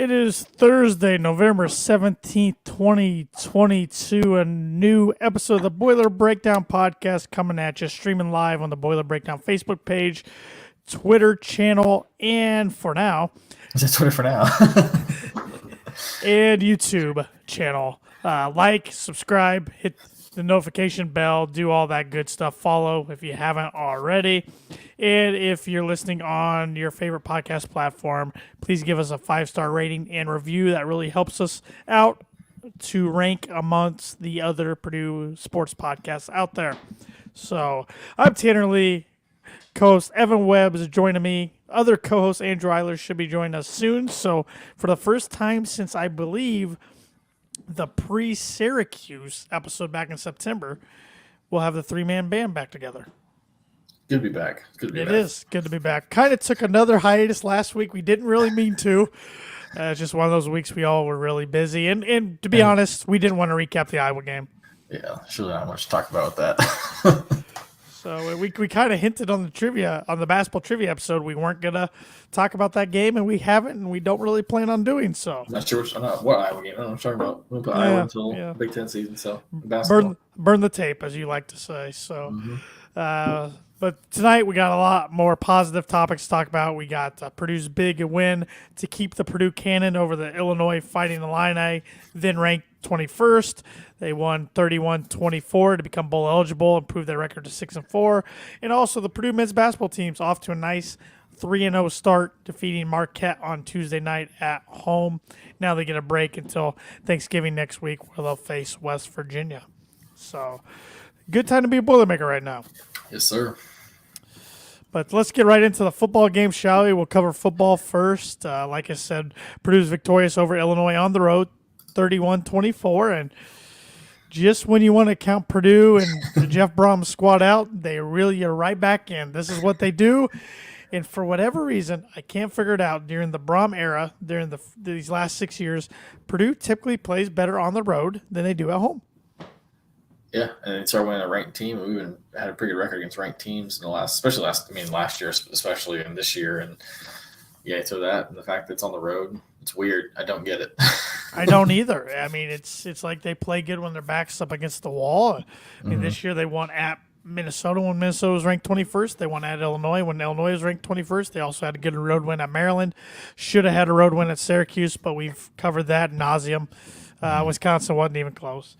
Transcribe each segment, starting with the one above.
It is Thursday, November 17th, 2022. A new episode of the Boiler Breakdown podcast coming at you, streaming live on the Boiler Breakdown Facebook page, Twitter channel, and for now, Is it Twitter for now? and YouTube channel. Like, subscribe, hit the notification bell, do all that good stuff. Follow if you haven't already. And if you're listening on your favorite podcast platform, please give us a 5-star rating and review. That really helps us out to rank amongst the other Purdue sports podcasts out there. So I'm Tanner Lee. Co-host Evan Webb is joining me. Other co-host Andrew Eilers should be joining us soon. So for the first time since I believe the pre-Syracuse episode back in September, we'll have the three-man band back together. Good to be back. It is good to be back. Kind of took another hiatus last week. We didn't really mean to. It's just one of those weeks we all were really busy. And to be honest, we didn't want to recap the Iowa game. Yeah, surely not much to talk about with that. So we kind of hinted on the basketball trivia episode, we weren't going to talk about that game, and we haven't, and we don't really plan on doing so. Not sure what Iowa game. I don't know what I'm talking about. We'll put Iowa until Big Ten season, so basketball. Burn the tape, as you like to say. So, but tonight we got a lot more positive topics to talk about. We got Purdue's big win to keep the Purdue Cannon over the Illinois Fighting Illini, then ranked 21st. They won 31-24 to become bowl eligible, improve their record to 6-4. And also the Purdue men's basketball team's off to a nice 3-0 start, defeating Marquette on Tuesday night at home. Now they get a break until Thanksgiving next week, where they'll face West Virginia. So, good time to be a Boilermaker right now. Yes, sir. But let's get right into the football game, shall we? We'll cover football first. Like I said, Purdue's victorious over Illinois on the road, 31-24. And just when you want to count Purdue and the Jeff Brom squad out, they reel you right back in. This is what they do. And for whatever reason, I can't figure it out, during the Brom era, during these last 6 years, Purdue typically plays better on the road than they do at home. Yeah, and they started winning a ranked team. We even had a pretty good record against ranked teams in the last year, especially, and this year. And yeah, so that and the fact that it's on the road, it's weird. I don't get it. I don't either. I mean, it's like they play good when their back's up against the wall. I mean, this year they won at Minnesota when Minnesota was ranked 21st. They won at Illinois when Illinois was ranked 21st. They also had a good road win at Maryland. Should have had a road win at Syracuse, but we've covered that ad nauseum. Wisconsin wasn't even close.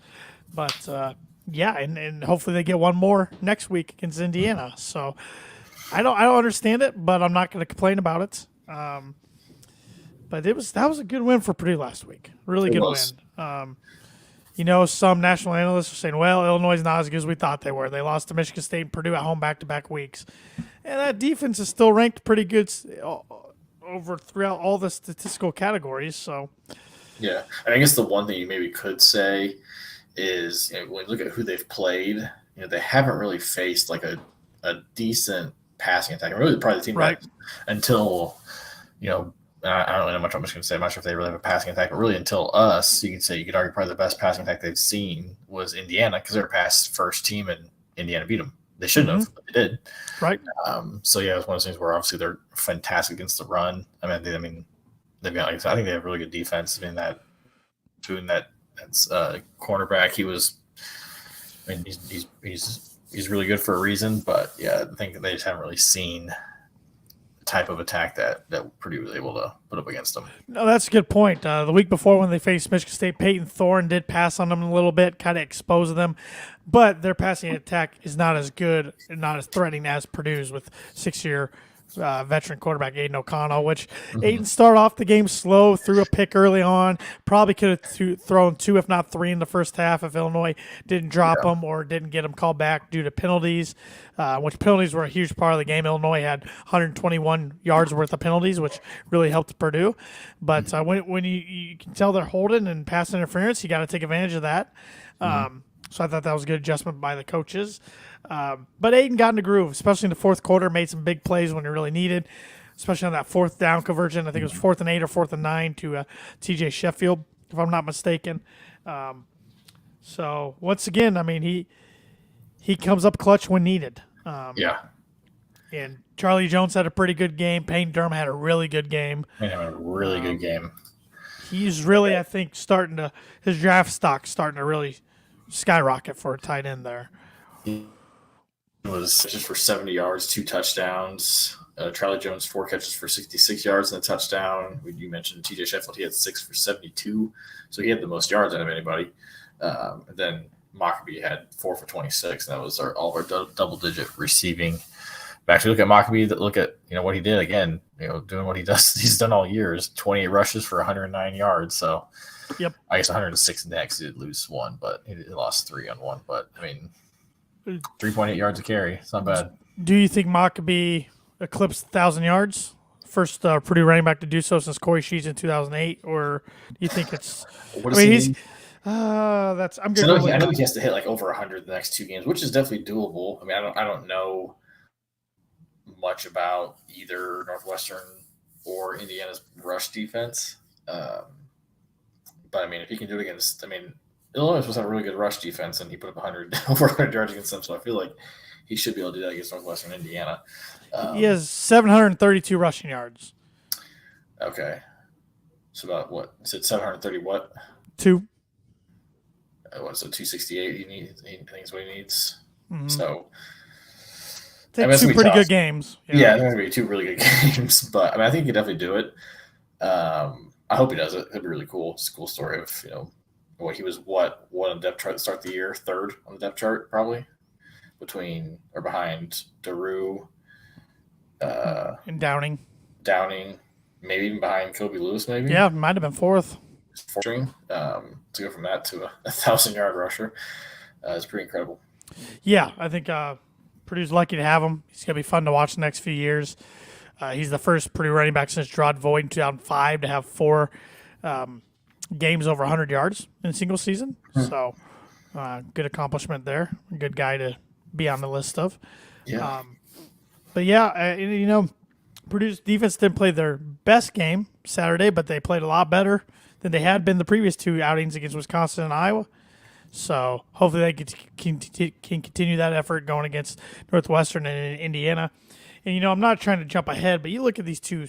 But yeah, and hopefully they get one more next week against Indiana. So I don't understand it, but I'm not going to complain about it. But that was a good win for Purdue last week. Really good win. Some national analysts are saying, well, Illinois is not as good as we thought they were. They lost to Michigan State and Purdue at home back-to-back weeks. And that defense is still ranked pretty good throughout all the statistical categories. So, yeah, and I guess the one thing you maybe could say is, when you look at who they've played, they haven't really faced like a decent passing attack. Really, probably the team that until, I don't know much I'm just going to say. I'm not sure if they really have a passing attack, but really until us, you could argue probably the best passing attack they've seen was Indiana, because they're past first team and Indiana beat them. They shouldn't have, but they did. Right. So yeah, it's one of those things where obviously they're fantastic against the run. They've got, like I think they have really good defense. That's cornerback. He's really good for a reason, but yeah, I think they just haven't really seen the type of attack that Purdue was able to put up against them. No, that's a good point. The week before when they faced Michigan State, Peyton Thorne did pass on them a little bit, kind of expose them, but their passing attack is not as good and not as threatening as Purdue's with 6-year veteran quarterback Aiden O'Connell, which Aiden started off the game slow, threw a pick early on, probably could have thrown 2 if not 3 in the first half if Illinois didn't drop them or didn't get them called back due to penalties, which penalties were a huge part of the game. Illinois had 121 yards worth of penalties, which really helped Purdue. But when you can tell they're holding and pass interference, you got to take advantage of that. So I thought that was a good adjustment by the coaches. But Aiden got in the groove, especially in the fourth quarter, made some big plays when he really needed, especially on that fourth down conversion. I think it was 4th and 8 or 4th and 9 to TJ Sheffield, if I'm not mistaken. So once again, I mean, he comes up clutch when needed. And Charlie Jones had a pretty good game. Payne Durham had a really good game. Good game. He's really, I think, his draft stock starting to really skyrocket for a tight end there. He was just for 70 yards, 2 touchdowns. Charlie Jones, 4 catches for 66 yards and a touchdown. You mentioned TJ Sheffield. He had 6 for 72. So he had the most yards out of anybody. And then Mockabee had 4 for 26. And that was all of our double-digit receiving. But actually, look at Mockabee. Look at what he did again. Doing what he's done all year is 28 rushes for 109 yards. So, yep. I guess 106 next. He did lose 1, but he lost 3 on 1. But I mean, 3.8 yards a carry. It's not bad. Do you think Mockabee eclipsed 1,000 yards? First Purdue running back to do so since Corey Sheets in 2008, or do you think it's? What does he mean? That's I'm good. I know he has to hit like over 100 the next 2 games, which is definitely doable. I mean, I don't know much about either Northwestern or Indiana's rush defense, but I mean, if he can do it against, Illinois was supposed to have a really good rush defense, and he put up over 100 yards against them. So I feel like he should be able to do that against Northwestern and Indiana. He has 732 rushing yards. Okay. So about what? Is it 730 what? 2. So 268 he thinks what he needs. Mm-hmm. So take 2 pretty good games. Yeah, there's going to be 2 really good games. But I think he can definitely do it. I hope he does it. It'd be really cool. It's a cool story of, he was what on the depth chart to start the year? 3rd on the depth chart, probably, behind Daru, and Downing, maybe even behind Kobe Lewis, maybe. Yeah, might have been 4th. To go from that to a 1,000-yard rusher is pretty incredible. Yeah, I think Purdue's lucky to have him. He's going to be fun to watch the next few years. He's the first Purdue running back since Gerard Voigt in 2005 to have 4 games over 100 yards in a single season. So good accomplishment there. A good guy to be on the list of. Yeah. But yeah, Purdue's defense didn't play their best game Saturday, but they played a lot better than they had been the previous 2 outings against Wisconsin and Iowa. So hopefully they can continue that effort going against Northwestern and Indiana. And, I'm not trying to jump ahead, but you look at these 2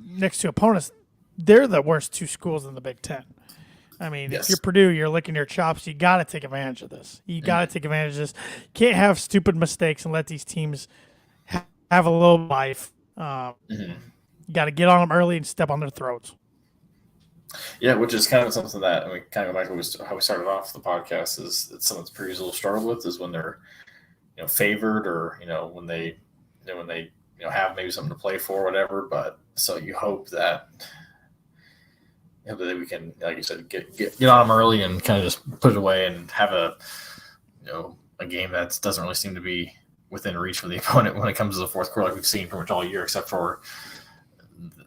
next 2 opponents, they're the worst 2 schools in the Big Ten. I mean, yes. If you're Purdue, you're licking your chops. You got to take advantage of this. You got to take advantage of this. You can't have stupid mistakes and let these teams have a little life. You got to get on them early and step on their throats. Yeah, which is kind of something that kind of go back to how we started off the podcast. Is that something that Purdue's a little struggled with is when they're favored or when they have maybe something to play for or whatever. But so you hope that that we can, like you said, get on them early and kind of just put it away and have a game that doesn't really seem to be within reach for the opponent when it comes to the fourth quarter, like we've seen pretty much all year, except for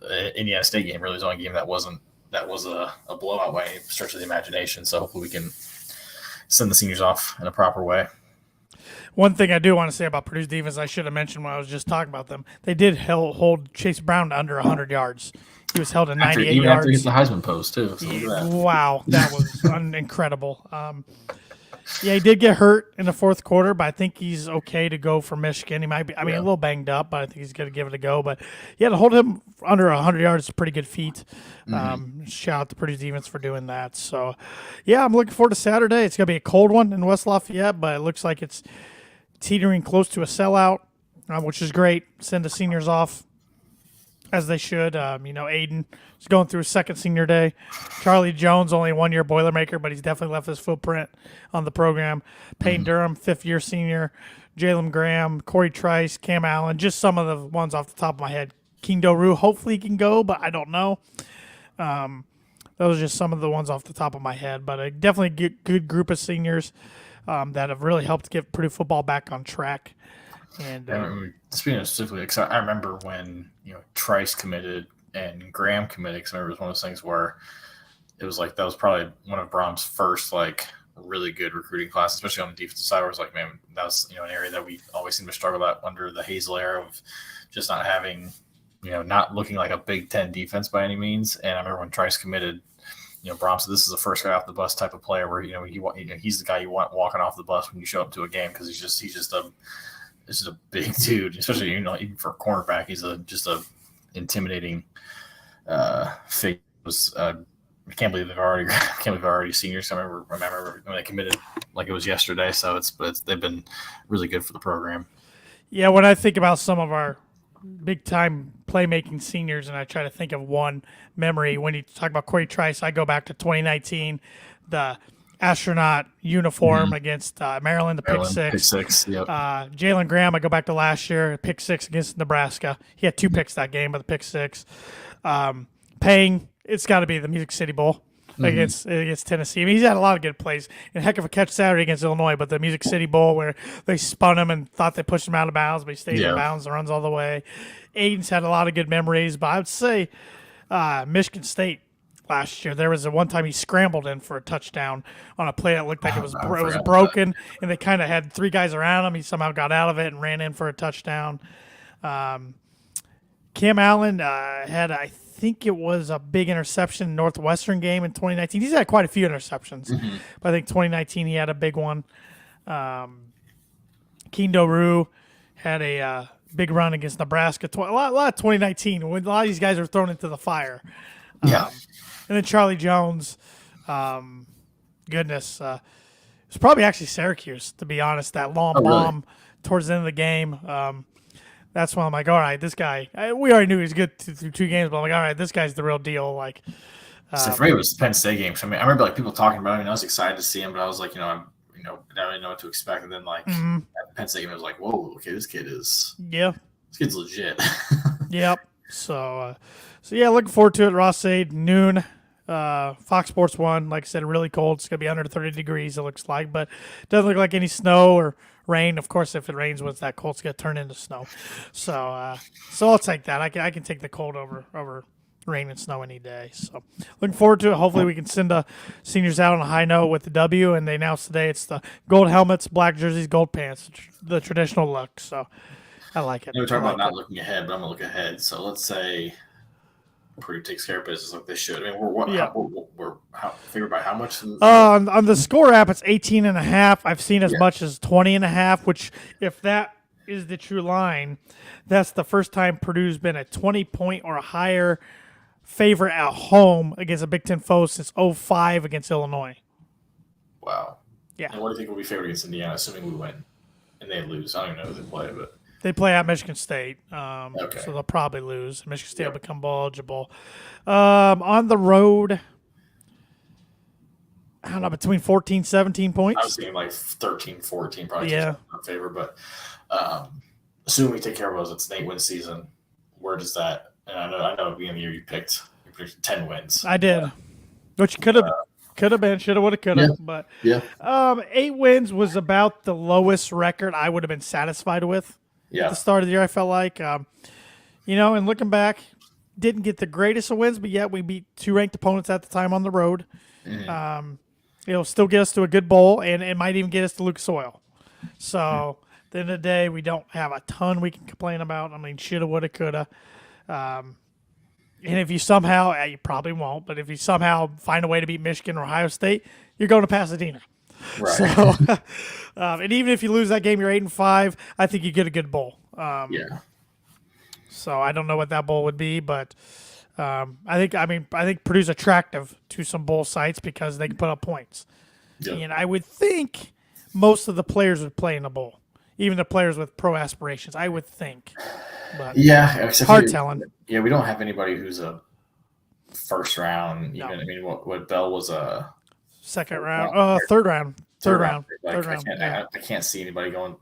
the Indiana State game. Really, was the only game that was a blowout by any stretch of the imagination. So hopefully we can send the seniors off in a proper way. One thing I do want to say about Purdue's defense, I should have mentioned when I was just talking about them. They did hold Chase Brown to under 100 yards. He was held at 98 even yards. After he gets the Heisman post, too. So wow, that was incredible. He did get hurt in the fourth quarter, but I think he's okay to go for Michigan. He might be, a little banged up, but I think he's going to give it a go. But to hold him under 100 yards is a pretty good feat. Shout out to Purdue's defense for doing that. So, I'm looking forward to Saturday. It's going to be a cold one in West Lafayette, but it looks like it's teetering close to a sellout, which is great. Send the seniors off as they should. Aiden is going through his second senior day. Charlie Jones, only a 1-year Boilermaker, but he's definitely left his footprint on the program. Peyton Durham, 5th-year senior. Jalen Graham, Corey Trice, Cam Allen, just some of the ones off the top of my head. King Doru, hopefully he can go, but I don't know. Those are just some of the ones off the top of my head, but definitely a good group of seniors that have really helped get Purdue football back on track. And speaking of specifically, I remember when Trice committed and Graham committed. Because I remember it was one of those things where it was like that was probably one of Brom's first really good recruiting classes, especially on the defensive side. Where it's like, man, that was an area that we always seem to struggle at under the Hazel era of just not having, not looking like a Big Ten defense by any means. And I remember when Trice committed. Brom said this is the first guy off the bus type of player where he's the guy you want walking off the bus when you show up to a game because he's just a big dude, especially even for a cornerback. He's just a intimidating figure was I can't believe they've already seniors. I remember when they committed like it was yesterday. So they've been really good for the program. Yeah, when I think about some of our big time playmaking seniors, and I try to think of one memory. When you talk about Corey Trice, I go back to 2019, the astronaut uniform against Maryland, the pick six. Yep. Jalen Graham, I go back to last year, pick six against Nebraska. He had 2 picks that game, but the pick six. Paying, it's got to be the Music City Bowl against Tennessee. I mean, he's had a lot of good plays. And heck of a catch Saturday against Illinois, but the Music City Bowl where they spun him and thought they pushed him out of bounds, but he stayed in bounds and runs all the way. Aiden's had a lot of good memories, but I would say Michigan State last year, there was one time he scrambled in for a touchdown on a play that looked like it was broken, and they kind of had 3 guys around him. He somehow got out of it and ran in for a touchdown. Cam Allen had, I think it was a big interception in Northwestern game in 2019. He's had quite a few interceptions, but I think 2019 he had a big one. Kendo Rue had a big run against Nebraska. A lot of 2019 when a lot of these guys are thrown into the fire. And then Charlie Jones, goodness, it was probably actually Syracuse, to be honest, that long bomb towards the end of the game. That's when I'm like, all right, this guy, we already knew he was good through 2 games, but I'm like, all right, this guy's the real deal. Like, so for me, it was the Penn State game. So, I mean, I remember like people talking about him, and I was excited to see him, but I was like, I didn't really know what to expect. And then like at the Penn State game, I was like, whoa, okay, this kid's legit. Yep. So yeah, looking forward to it. Ross Aid, noon, Fox Sports 1. Like I said, really cold. It's going to be under 30 degrees, it looks like, but it doesn't look like any snow or rain. Of course, if it rains when it's that cold, it's going to turn into snow. So I'll take that. I can take the cold over rain and snow any day. So looking forward to it. Hopefully we can send the seniors out on a high note with the W, and they announced today it's the gold helmets, black jerseys, gold pants, the traditional look. So I like it. We're talking about not looking ahead, but I'm going to look ahead. So let's say Purdue takes care of business like they should. I mean, we're figured by how much? On the score app, it's 18.5. I've seen as much as 20.5, which if that is the true line, that's the first time Purdue's been a 20-point or higher favorite at home against a Big Ten foe since 2005 against Illinois. Wow. Yeah. And what do you think will be favored against Indiana, assuming we win and they lose? I don't even know who they play, but they play at Michigan State, okay. So they'll probably lose. Michigan State will become bowl eligible. On the road, I don't know, between 14, 17 points. I was thinking like 13, 14, probably in favor. But assuming we take care of those, it's an 8-win season. Where does that? And I know at the beginning of the year you picked 10 wins. I did, which could have been, should have, would have, could have. But 8 wins was about the lowest record I would have been satisfied with. At the start of the year, I felt like, and looking back, didn't get the greatest of wins, but yet we beat 2 ranked opponents at the time on the road. It'll still get us to a good bowl, and it might even get us to Lucas Oil. So at the end of the day, we don't have a ton we can complain about. I mean, shoulda, woulda, coulda. And if you somehow, you probably won't, but if you somehow find a way to beat Michigan or Ohio State, you're going to Pasadena. Right. So, and even if you lose that game, you're 8-5. I think you get a good bowl. So I don't know what that bowl would be, but I think Purdue's attractive to some bowl sites because they can put up points. And I would think most of the players would play in a bowl, even the players with pro aspirations. I would think, but hard telling. Yeah, we don't have anybody who's a first round. Even I mean, what Bell was a second round, third round. I can't see anybody going.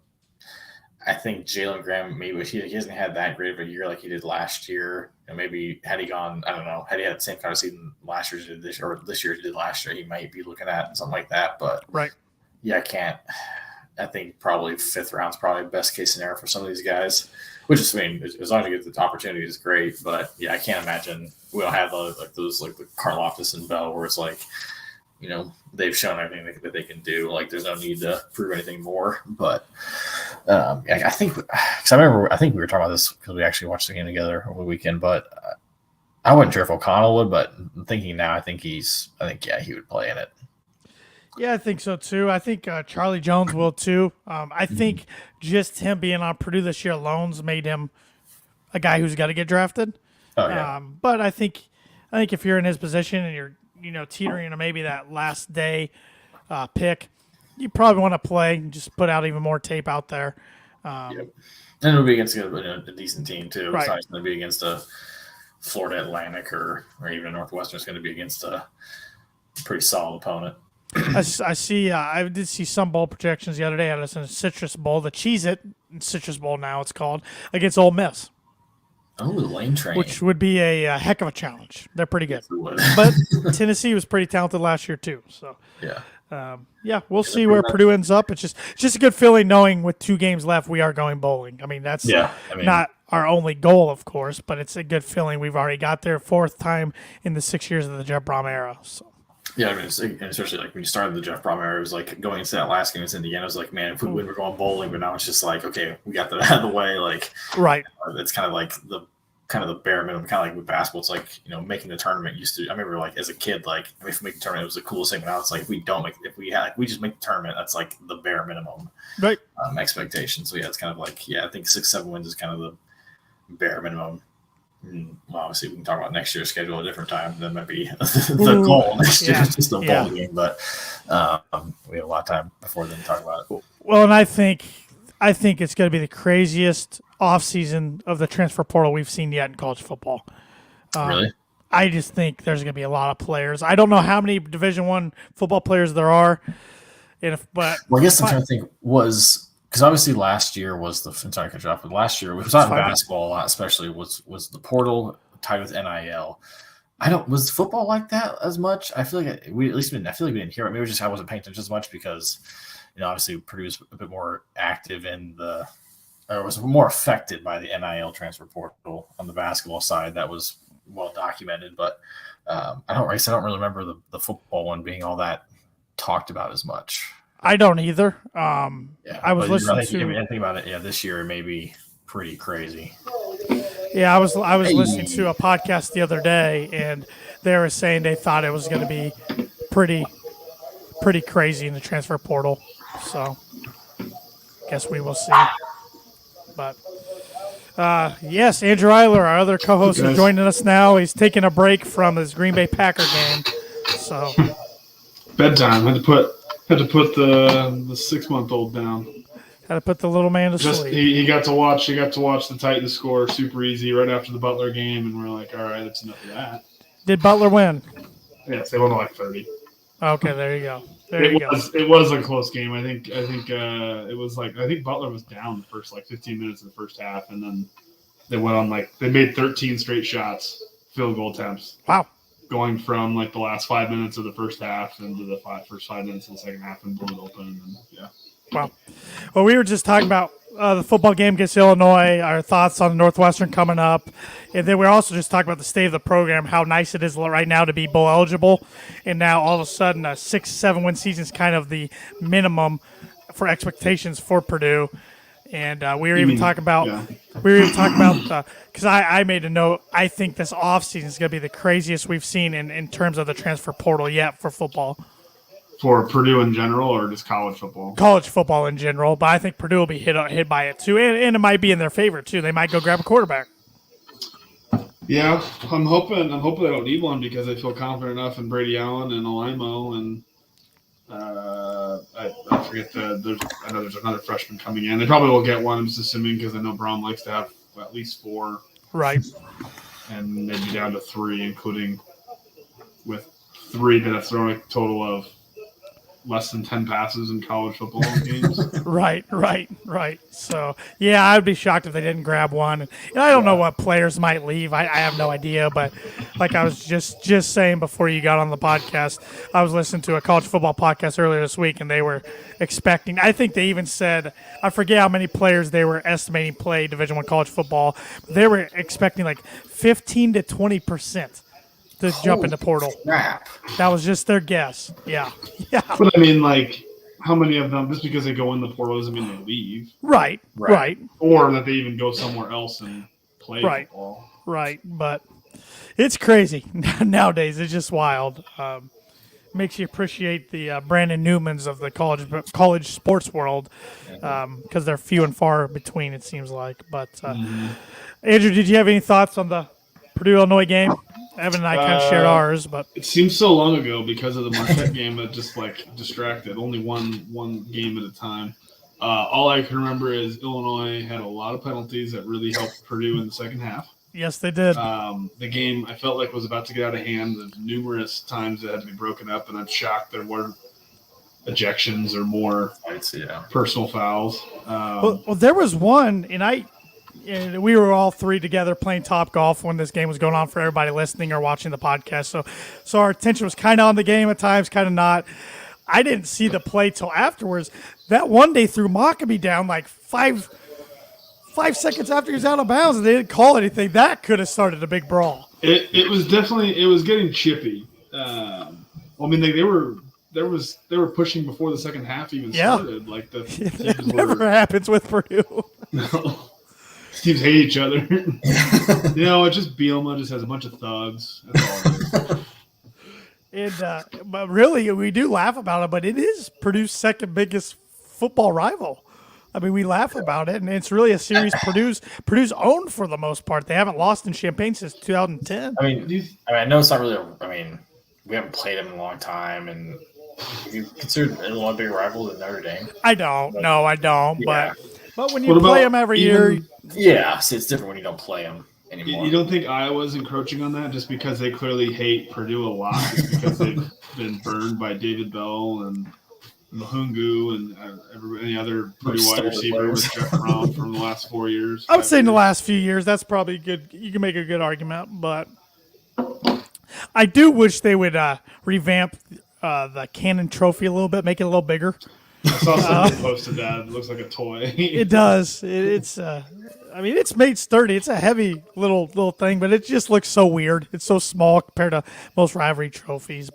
I think Jalen Graham, maybe he hasn't had that great of a year like he did last year. And maybe had he gone, I don't know, had he had the same kind of season last year as he did this year as he did last year, he might be looking at something like that. But I can't. I think probably 5th round's probably best case scenario for some of these guys. Which is, I mean, as long as you get the opportunity, is great. But I can't imagine we don't have those like the Karlaftis and Bell where it's like, they've shown everything that they can do. Like, there's no need to prove anything more. But I think, because I think we were talking about this because we actually watched the game together over the weekend. But I wasn't sure if O'Connell would, but thinking now, I think he would play in it. Yeah, I think so too. I think Charlie Jones will too. I think just him being on Purdue this year alone made him a guy who's got to get drafted. But I think I think if you're in his position and you're, teetering on maybe that last day pick, you probably want to play and just put out even more tape out there. Yep. And it'll be against a decent team, too. Right. It's not going to be against a Florida Atlantic or even a Northwestern. It's going to be against a pretty solid opponent. I see. I did see some bowl projections the other day. I was in a Citrus Bowl, the Cheez-It Citrus Bowl now it's called, against Ole Miss. Oh, the Lane Train. Which would be a heck of a challenge. They're pretty good. Yes, but Tennessee was pretty talented last year, too. So, yeah. We'll see where Purdue ends up. It's just a good feeling knowing with 2 games left, we are going bowling. I mean, that's not our only goal, of course, but it's a good feeling. We've already got there 4th time in the 6 years of the Jeff Brom era. So. Yeah, I mean, especially like when you started the Jeff Brom era, it was like going into that last game against Indiana. It was like, man, if we win, we're going bowling. But now it's just like, okay, we got that out of the way. Like, right. It's kind of like the bare minimum, kind of like with basketball. It's like, making the tournament used to. I remember like as a kid, like if we make the tournament, it was the coolest thing. Now it's like we just make the tournament, that's like the bare minimum, right? Expectation. So yeah, it's kind of like I think 6-7 wins is kind of the bare minimum. Well, obviously, we can talk about next year's schedule at a different time. That might be the goal next year. It's just a bowl game, but we have a lot of time before then to talk about it. Well, and I think it's going to be the craziest offseason of the transfer portal we've seen yet in college football. Really? I just think there's going to be a lot of players. I don't know how many Division I football players there are, but I guess I'm trying to think because obviously last year was I'm sorry to cut you off, but last year we was talking basketball a lot, especially was the portal tied with NIL. Was football like that as much? I feel like we didn't hear it. Maybe I wasn't paying attention as much because obviously Purdue is a bit more active was more affected by the NIL transfer portal on the basketball side. That was well documented, but I don't really remember the football one being all that talked about as much. I don't either. I was listening to anything about it. Yeah, this year may be pretty crazy. Yeah, I was listening to a podcast the other day, and they were saying they thought it was going to be pretty crazy in the transfer portal. So, guess we will see. But yes, Andrew Eiler, our other co-host, is joining us now. He's taking a break from his Green Bay Packer game. So bedtime. Had to put the 6-month-old down. Had to put the little man to sleep. He got to watch the Titans score super easy right after the Butler game, and we're like, all right, that's enough of that. Did Butler win? Yes, they won by like 30. Okay, there you go. It was a close game. I think it was like Butler was down the first 15 minutes of the first half, and then they went on they made 13 straight shots, field goal attempts. Wow. Going from the last 5 minutes of the first half into the first 5 minutes of the second half and blew it open. And yeah. Wow. Well, we were just talking about the football game against Illinois, our thoughts on Northwestern coming up. And then we're also just talking about the state of the program, how nice it is right now to be bowl eligible. And now all of a sudden a 6-7 win season is kind of the minimum for expectations for Purdue. And we were even talking about because I made a note. I think this offseason is going to be the craziest we've seen in terms of the transfer portal yet for football. For Purdue in general, or just college football? College football in general, but I think Purdue will be hit by it too, and it might be in their favor too. They might go grab a quarterback. Yeah, I'm hoping they don't need one because I feel confident enough in Brady Allen and Alaimo, and I forget I know there's another freshman coming in. They probably will get one. I'm just assuming because I know Brown likes to have at least 4, right, and maybe down to 3, including with 3 that have thrown a total of less than 10 passes in college football games. Right. So, yeah, I would be shocked if they didn't grab one. And I don't know what players might leave. I have no idea. But like I was just saying before you got on the podcast, I was listening to a college football podcast earlier this week, and they were expecting – I think they even said – I forget how many players they were estimating play Division I college football. But they were expecting 15 to 20%. To jump into portal. Crap. That was just their guess. Yeah. But I mean, how many of them, just because they go in the portal doesn't mean they leave. Right. Or that they even go somewhere else and play football. Right. But it's crazy. Nowadays, it's just wild. Makes you appreciate the Brandon Newmans of the college sports world because they're few and far between, it seems like. But, Andrew, did you have any thoughts on the Purdue-Illinois game? Evan and I kind of shared ours, but it seems so long ago because of the Marquette game that just distracted. Only one game at a time. All I can remember is Illinois had a lot of penalties that really helped Purdue in the second half. yes, they did. The game I felt like was about to get out of hand. There's numerous times it had to be broken up, and I'm shocked there weren't ejections or more personal fouls. Well, there was one, and we were all three together playing Top Golf when this game was going on for everybody listening or watching the podcast. So our attention was kind of on the game at times, kind of not. I didn't see the play till afterwards. That one day threw Mockabee down like five seconds after he was out of bounds, and they didn't call anything. That could have started a big brawl. It was getting chippy. I mean, they were pushing before the second half even started. Like the teams That never happens with Purdue. No. Teams hate each other. It's just Bielema just has a bunch of thugs. That's all it is. But really, we do laugh about it, but it is Purdue's second biggest football rival. I mean, we laugh about it, and it's really a series Purdue's owned for the most part. They haven't lost in Champaign since 2010. I mean, I know it's not really. We haven't played them in a long time, and if you consider Illinois a bigger rival than Notre Dame, I don't. Yeah. But when you play them every year, see, it's different when you don't play them anymore. You don't think Iowa's encroaching on that just because they clearly hate Purdue a lot, just because they've been burned by David Bell and Mahungu and any other Purdue wide receiver with Jeff Brown from the last 4 years? I would say in the last few years, that's probably good. You can make a good argument, but I do wish they would revamp the Cannon Trophy a little bit, make it a little bigger. I saw someone posted that. It looks like a toy. It does. It's made sturdy. It's a heavy little thing, but it just looks so weird. It's so small compared to most rivalry trophies.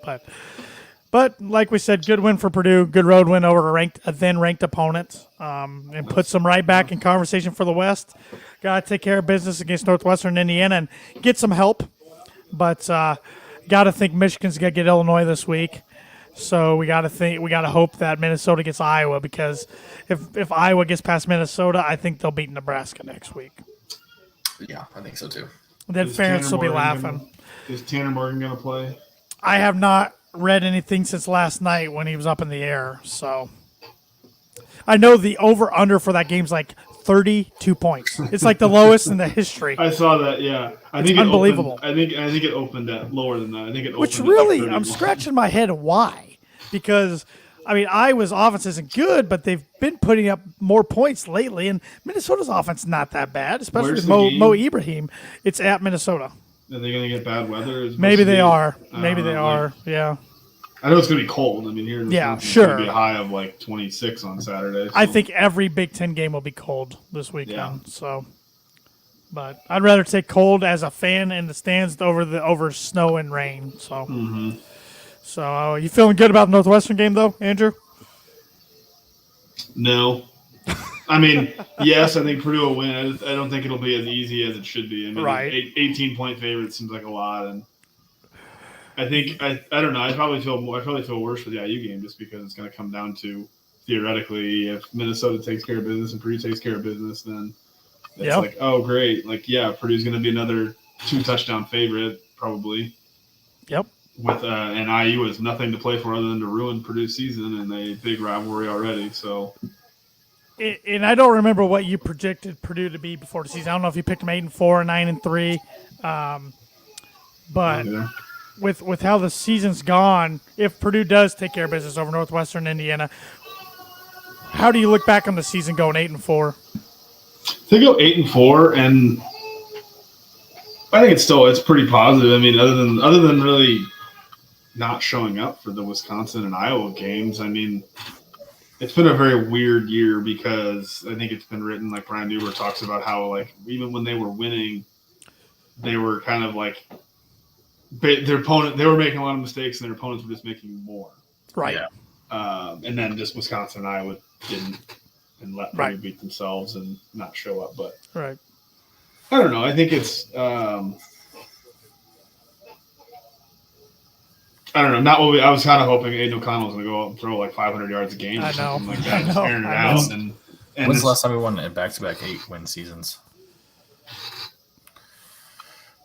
But like we said, good win for Purdue. Good road win over a then ranked opponent, and puts them right back in conversation for the West. Got to take care of business against Northwestern, Indiana, and get some help. But got to think Michigan's gonna get Illinois this week. So we got to hope that Minnesota gets Iowa, because if Iowa gets past Minnesota, I think they'll beat Nebraska next week. Yeah, I think so too. Then Ferentz will be laughing. Is Tanner Morgan going to play? I have not read anything since last night when he was up in the air. So I know the over-under for that game's like 32 points. It's like the lowest in the history. I saw that. Yeah, I think unbelievable. I think it opened at lower than that. I think it opened. Which really, at I'm scratching my head why. Because, Iowa's offense isn't good, but they've been putting up more points lately, and Minnesota's offense is not that bad, especially with Mo Ibrahim. It's at Minnesota. Are they going to get bad weather? Maybe they are. Yeah. I know it's going to be cold. Here in yeah, it's sure. going to be a high of like 26 on Saturday. So. I think every Big Ten game will be cold this weekend. Yeah. So, but I'd rather take cold as a fan in the stands over snow and rain. So. Mm-hmm. So, you feeling good about the Northwestern game, though, Andrew? No. Yes, I think Purdue will win. I don't think it'll be as easy as it should be. Right. 18-point favorite seems like a lot, and I think I don't know. I probably feel worse for the IU game just because it's going to come down to, theoretically, if Minnesota takes care of business and Purdue takes care of business, then it's like, oh great, Purdue's going to be another 2-touchdown favorite probably. Yep. With and IU has nothing to play for other than to ruin Purdue's season and a big rivalry already. So, and I don't remember what you projected Purdue to be before the season. I don't know if you picked them 8-4 or 9-3, but with how the season's gone, if Purdue does take care of business over Northwestern, Indiana, how do you look back on the season going 8-4? They go 8-4, and I think it's pretty positive. Other than really not showing up for the Wisconsin and Iowa games. It's been a very weird year because I think it's been written, like Brian Newber talks about how, even when they were winning, they were kind of their opponent, they were making a lot of mistakes and their opponents were just making more. Right. Yeah. And then just Wisconsin and Iowa didn't and let Purdue beat themselves and not show up. But right. I don't know. I think it's I don't know. Not what I was kind of hoping Aiden O'Connell was going to go out and throw 500 yards a game or something like that. Airing it out. And when's the last time we won in back-to-back 8-win seasons?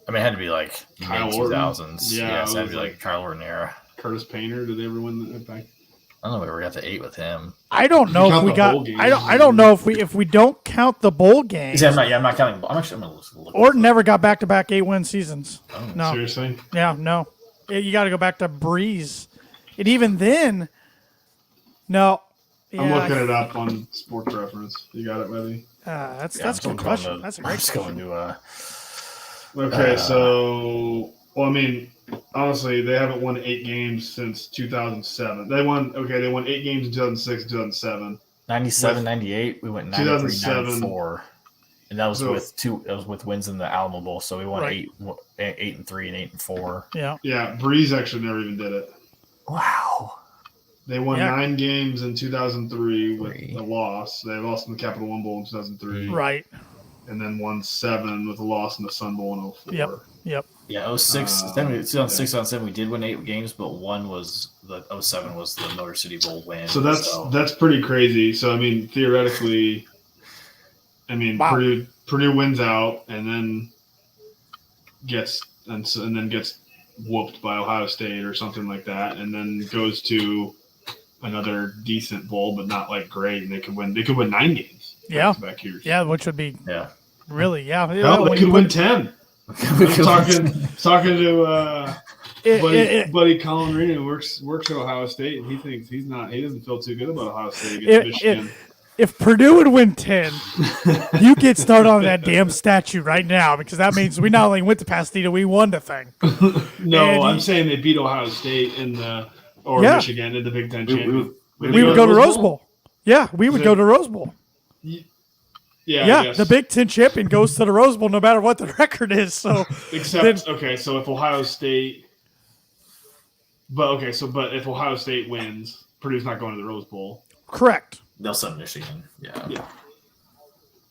I mean, it had to be like Kyle mid Orton. 2000s. Yeah, it it had to was be like Kyle Orton era. Curtis Painter. Did they ever win that back? I don't know if we got to 8 with him. I don't know if count we the got. bowl games, I don't know if we don't count the bowl games. I'm not counting. I'm going to look. Orton never got back-to-back 8-win seasons. Oh, No. Seriously? Yeah, no. You got to go back to Breeze. And even then, no. I'm Yeah, looking it up on Sports Reference. You got it, maybe? that's Yeah, a good question. That's a I'm great just question. going to. Okay, so I mean, honestly, they haven't won 8 games since 2007. They won 8 games in 2006 and 2007. 97, 98, we went 93, 2007. 94. And that was So- with two. That was with wins in the Alamo Bowl. So we won Right. 8-3 and 8-4. Yeah. Yeah, Breeze actually never even did it. Wow. They won Yeah. 9 games in 2003 with a loss. They lost in the Capital One Bowl in 2003. Right. And then won 7 with a loss in the Sun Bowl in 04. Yep. Yeah, 06, 2006, 2007, we did win 8 games, but one was the 07 was the Motor City Bowl win. So that's pretty crazy. So I mean, theoretically, Wow. Purdue wins out and then gets whooped by Ohio State or something like that, and then goes to another decent bowl, but not like great. And they could win 9 games. Yeah. Back years. Yeah, which would be Yeah. really, yeah. Hell, they could win 10. I'm talking to buddy Colin Reed, who works at Ohio State, and he thinks he doesn't feel too good about Ohio State against Michigan. If Purdue would win 10, you get started on that damn statue right now, because that means we not only went to Pasadena, we won the thing. No, And I'm saying they beat Ohio State Yeah. Michigan in the Big Ten championship. We would go to Rose Bowl. Yeah, we would go to Rose Bowl. Yeah, I Yeah, guess. the Big Ten champion goes to the Rose Bowl no matter what the record is. So Except, so if Ohio State, but if Ohio State wins, Purdue's not going to the Rose Bowl. correct. They'll send Michigan. Yeah.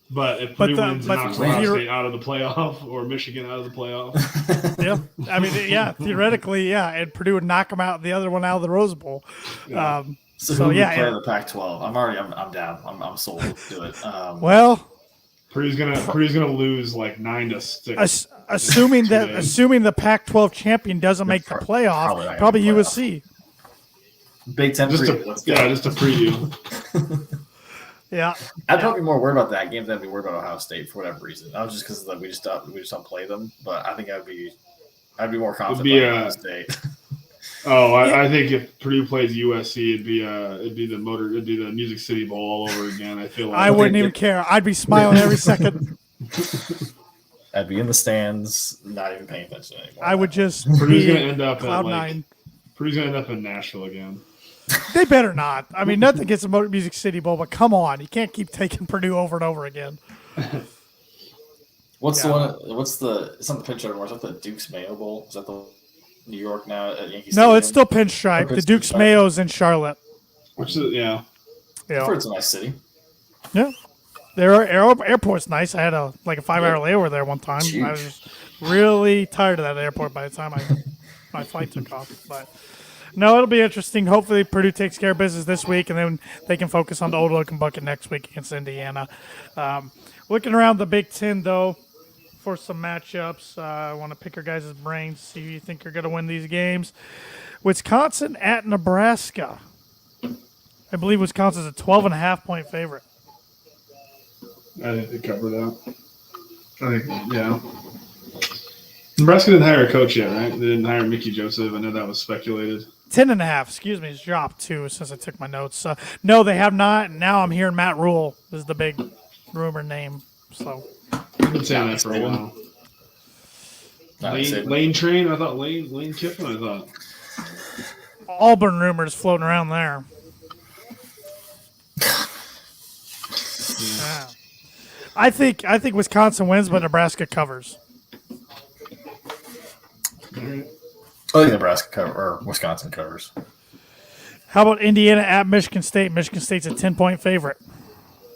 But if Purdue wins and knocks Ohio you're- State out of the playoff or Michigan out of the playoff, Yeah, I mean, yeah, theoretically, yeah, and Purdue would knock them out, the other one out of the Rose Bowl. Yeah. So So, who yeah, would play and- in the Pac-12? I'm down. I'm sold. Let's do it. Well, Purdue's gonna lose like 9-6. assuming Yeah. the Pac-12 champion doesn't make the playoff, probably not USC. Big Ten Just preview. Let's go. just a preview. Yeah, I'd probably be more worried about that game than I'd be worried about Ohio State for whatever reason. Not just because we just don't play them, but I think I'd be more confident about Ohio State. Oh, I think if Purdue plays USC, it'd be the Music City Bowl all over again. I feel like I wouldn't even care. I'd be smiling every second. I'd be in the stands, not even paying attention anymore. I would just Purdue's be gonna end up cloud at nine. Purdue's gonna end up in Nashville again. They better not. I mean, nothing against the Motor Music City Bowl, but come on, you can't keep taking Purdue over and over again. What's the one? It's not the Pinch anymore. Is that the Duke's Mayo Bowl? Is that the New York now at Yankee Stadium? No, it's still Pinstripe. Okay, The it's Duke's Pinstripe. Mayo's in Charlotte. Which is I've Yeah, heard it's a nice city. yeah. Their airport's nice. I had a 5-hour layover there one time. Huge. I was really tired of that airport by the time my flight took off. But no, it'll be interesting. Hopefully, Purdue takes care of business this week, and then they can focus on the Old Oaken Bucket next week against Indiana. Looking around the Big Ten, though, for some matchups, I want to pick your guys' brains, see who you think are going to win these games. Wisconsin at Nebraska. I believe Wisconsin's a 12.5-point favorite. I think they cover that. I think, yeah. Nebraska didn't hire a coach yet, right? They didn't hire Mickey Joseph. I know that was speculated. 10.5, excuse me, it's dropped too since I took my notes. No, they have not. Now I'm hearing Matt Rule is the big rumor name. So I've been saying that for a while. Lane Train, I thought Lane Kiffin, I thought. Auburn rumors floating around there. Yeah. I think Wisconsin wins, but Nebraska covers. I think Nebraska or Wisconsin covers. How about Indiana at Michigan State? Michigan State's a 10-point favorite.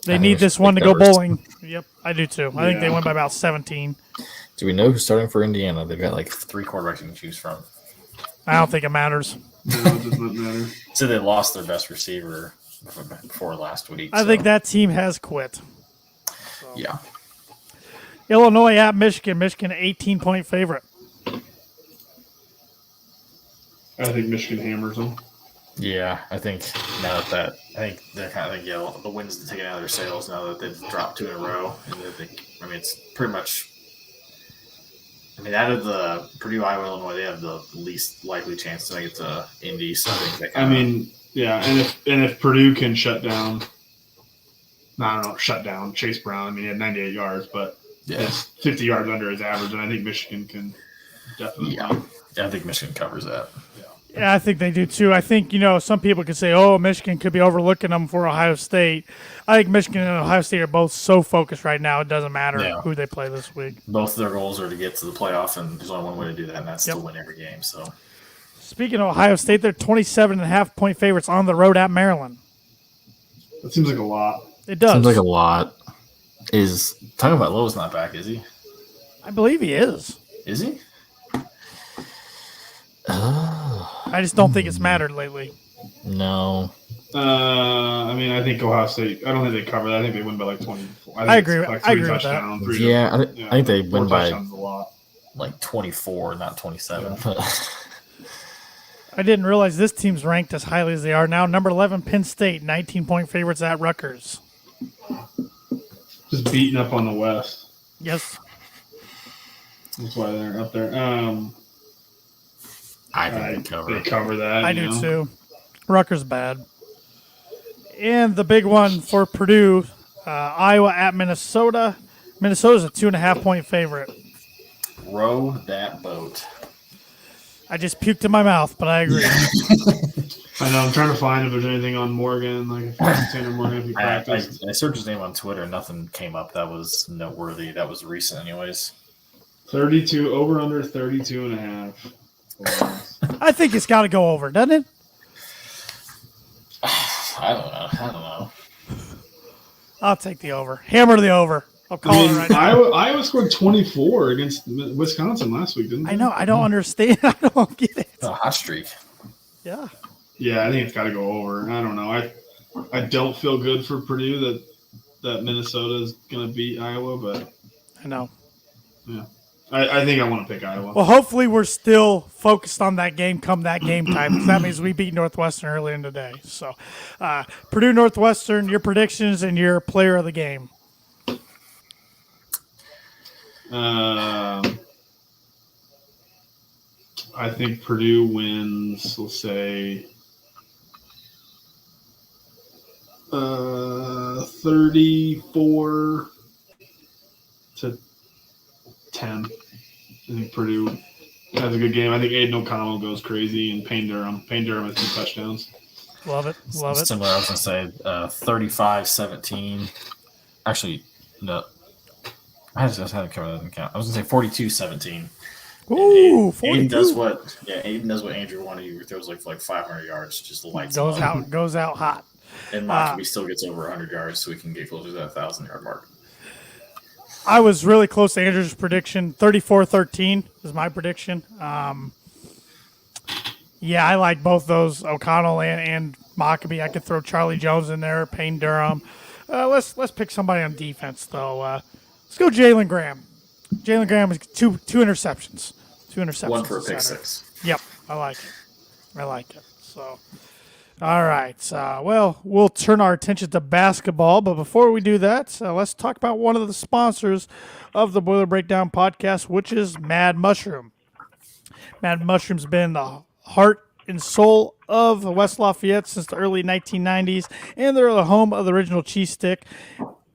They I need think this one to go covers. bowling. Yep, I do too. I think they win by about 17. Do we know who's starting for Indiana? They've got like 3 quarterbacks you can choose from. I don't think it matters. No, it does not matter. So they lost their best receiver before last week. I think that team has quit. Yeah. Illinois at Michigan. Michigan 18-point favorite. I think Michigan hammers them. Yeah, I think now that I think they're kind of the wind's taken out of their sails now that they've dropped 2 in a row, and it's pretty much. I mean, out of the Purdue, Iowa, Illinois, they have the least likely chance to make it to Indy. So I think and if Purdue can shut down Chase Brown. I mean, he had 98 yards, but it's 50 yards under his average, and I think Michigan can definitely. Yeah, I think Michigan covers that. Yeah, I think they do too. I think, some people could say, Michigan could be overlooking them for Ohio State. I think Michigan and Ohio State are both so focused right now, it doesn't matter who they play this week. Both of their goals are to get to the playoff, and there's only one way to do that, and that's to win every game. So, speaking of Ohio State, they're 27.5-point favorites on the road at Maryland. That seems like a lot. It does. Seems like a lot. Is talking about Lowe's not back, is he? I believe he is. Is he? I just don't think it's mattered lately. No. I think Ohio State. I don't think they cover that. I think they win by like 20. I agree. I agree with that. I think they win by a lot. Like 24, not 27. Yeah. I didn't realize this team's ranked as highly as they are now. Number 11, Penn State, 19-point favorites at Rutgers. Just beating up on the West. Yes. That's why they're up there. I think they cover that. I do too. Rutgers bad. And the big one for Purdue, Iowa at Minnesota. Minnesota's a 2.5-point favorite. Row that boat. I just puked in my mouth, but I agree. I know. I'm trying to find if there's anything on Morgan, like if Tanner Morgan, if he practiced. I searched his name on Twitter. Nothing came up that was noteworthy. That was recent, anyways. 32 over under 32 and a half. I think it's got to go over, doesn't it? I don't know. I'll take the over. Hammer the over. I'll call it right now. Iowa scored 24 against Wisconsin last week, didn't they? I know. I don't understand. I don't get it. A hot streak. Yeah. Yeah, I think it's got to go over. I don't know. I don't feel good for Purdue that Minnesota is going to beat Iowa, but I know. Yeah. I think I want to pick Iowa. Well, hopefully we're still focused on that game come that game time, because that means we beat Northwestern earlier in the day. So, Purdue, Northwestern, your predictions and your player of the game. I think Purdue wins, we'll say, 34-10. I think Purdue has a good game. I think Aiden O'Connell goes crazy, and Payne Durham has 2 touchdowns. Love it. Love it. Similar, I was going to say 35-17. Actually, no. I just had to cover that in count. I was going to say 42-17. Ooh, 42. Aiden does what Andrew wanted. He throws like 500 yards, just the lights goes out hot. And Mockaby still gets over 100 yards, so we can get closer to that 1,000-yard mark. I was really close to Andrew's prediction. 34-13 is my prediction. Yeah, I like both those, O'Connell and Mockaby. I could throw Charlie Jones in there, Payne Durham. Let's pick somebody on defense, though. Let's go Jalen Graham. Jalen Graham has two interceptions. 2 interceptions. One for a pick six. Yep, I like it. So, all right. Well, we'll turn our attention to basketball, but before we do that, let's talk about one of the sponsors of the Boiler Breakdown podcast, which is Mad Mushroom. Mad Mushroom's been the heart and soul of West Lafayette since the early 1990s, and they're the home of the original cheese stick.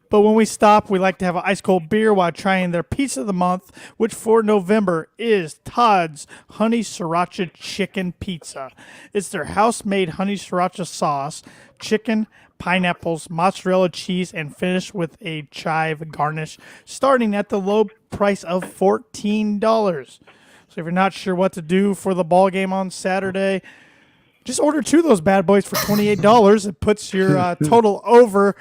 But when we stop, we like to have an ice-cold beer while trying their pizza of the month, which for November is Todd's Honey Sriracha Chicken Pizza. It's their house-made honey sriracha sauce, chicken, pineapples, mozzarella cheese, and finished with a chive garnish, starting at the low price of $14. So if you're not sure what to do for the ball game on Saturday, just order 2 of those bad boys for $28. It puts your total over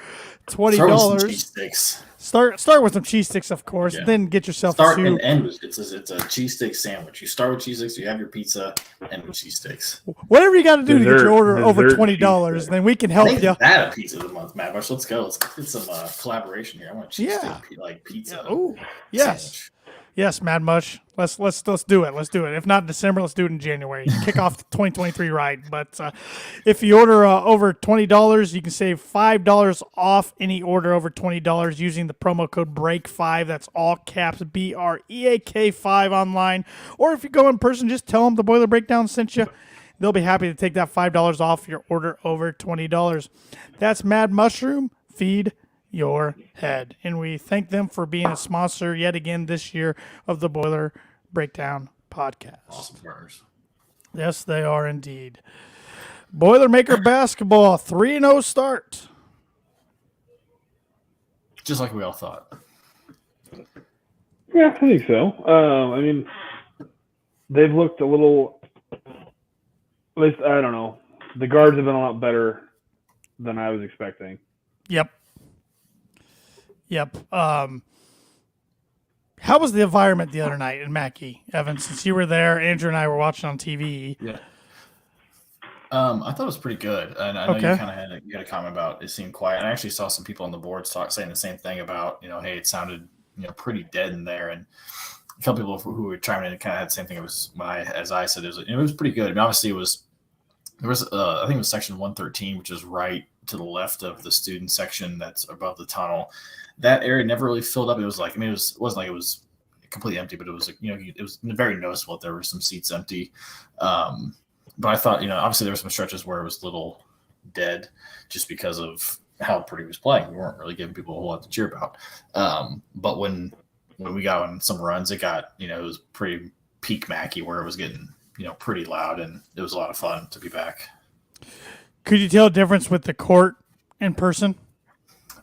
$20. Start with some cheese sticks, of course. Yeah. Then get yourself Start soup. and end with it's a cheesesteak sandwich. You start with cheese sticks, you have your pizza, and with cheese sticks. Whatever you got to do to get your order over dessert $20, then we can help Make you. that a pizza of the month, Matt. Let's go. Let's get some collaboration here. I want a cheesesteak pizza. Oh, yes. Sandwich. Yes, Mad Mush. Let's do it. Let's do it. If not in December, let's do it in January. Kick off the 2023 right. But if you order over $20, you can save $5 off any order over $20 using the promo code BREAK5. That's all caps BREAK5 online. Or if you go in person, just tell them the Boiler Breakdown sent you. They'll be happy to take that $5 off your order over $20. That's Mad Mushroom. Feed your head. And we thank them for being a sponsor yet again this year of the Boiler Breakdown podcast. Awesome partners. Yes, they are indeed. Boilermaker basketball, 3-0 start. Just like we all thought. Yeah, I think so. I mean, they've looked a little, at least, I don't know. The guards have been a lot better than I was expecting. Yep. How was the environment the other night in Mackey, Evan? Since you were there, Andrew and I were watching on TV. Yeah. I thought it was pretty good, and I know you kind of had a comment about it seemed quiet. I actually saw some people on the boards saying the same thing about hey, it sounded pretty dead in there, and a couple people who were chiming in kind of had the same thing. It was as I said, it was pretty good. I mean, obviously there was I think it was section 113, which is right to the left of the student section that's above the tunnel. That area never really filled up. It was like, it wasn't like it was completely empty, but it was it was very noticeable that there were some seats empty. But I thought, obviously there were some stretches where it was a little dead just because of how Purdue was playing. We weren't really giving people a whole lot to cheer about. But when we got on some runs, it got, it was pretty peak Mackey where it was getting, pretty loud, and it was a lot of fun to be back. Could you tell a difference with the court in person?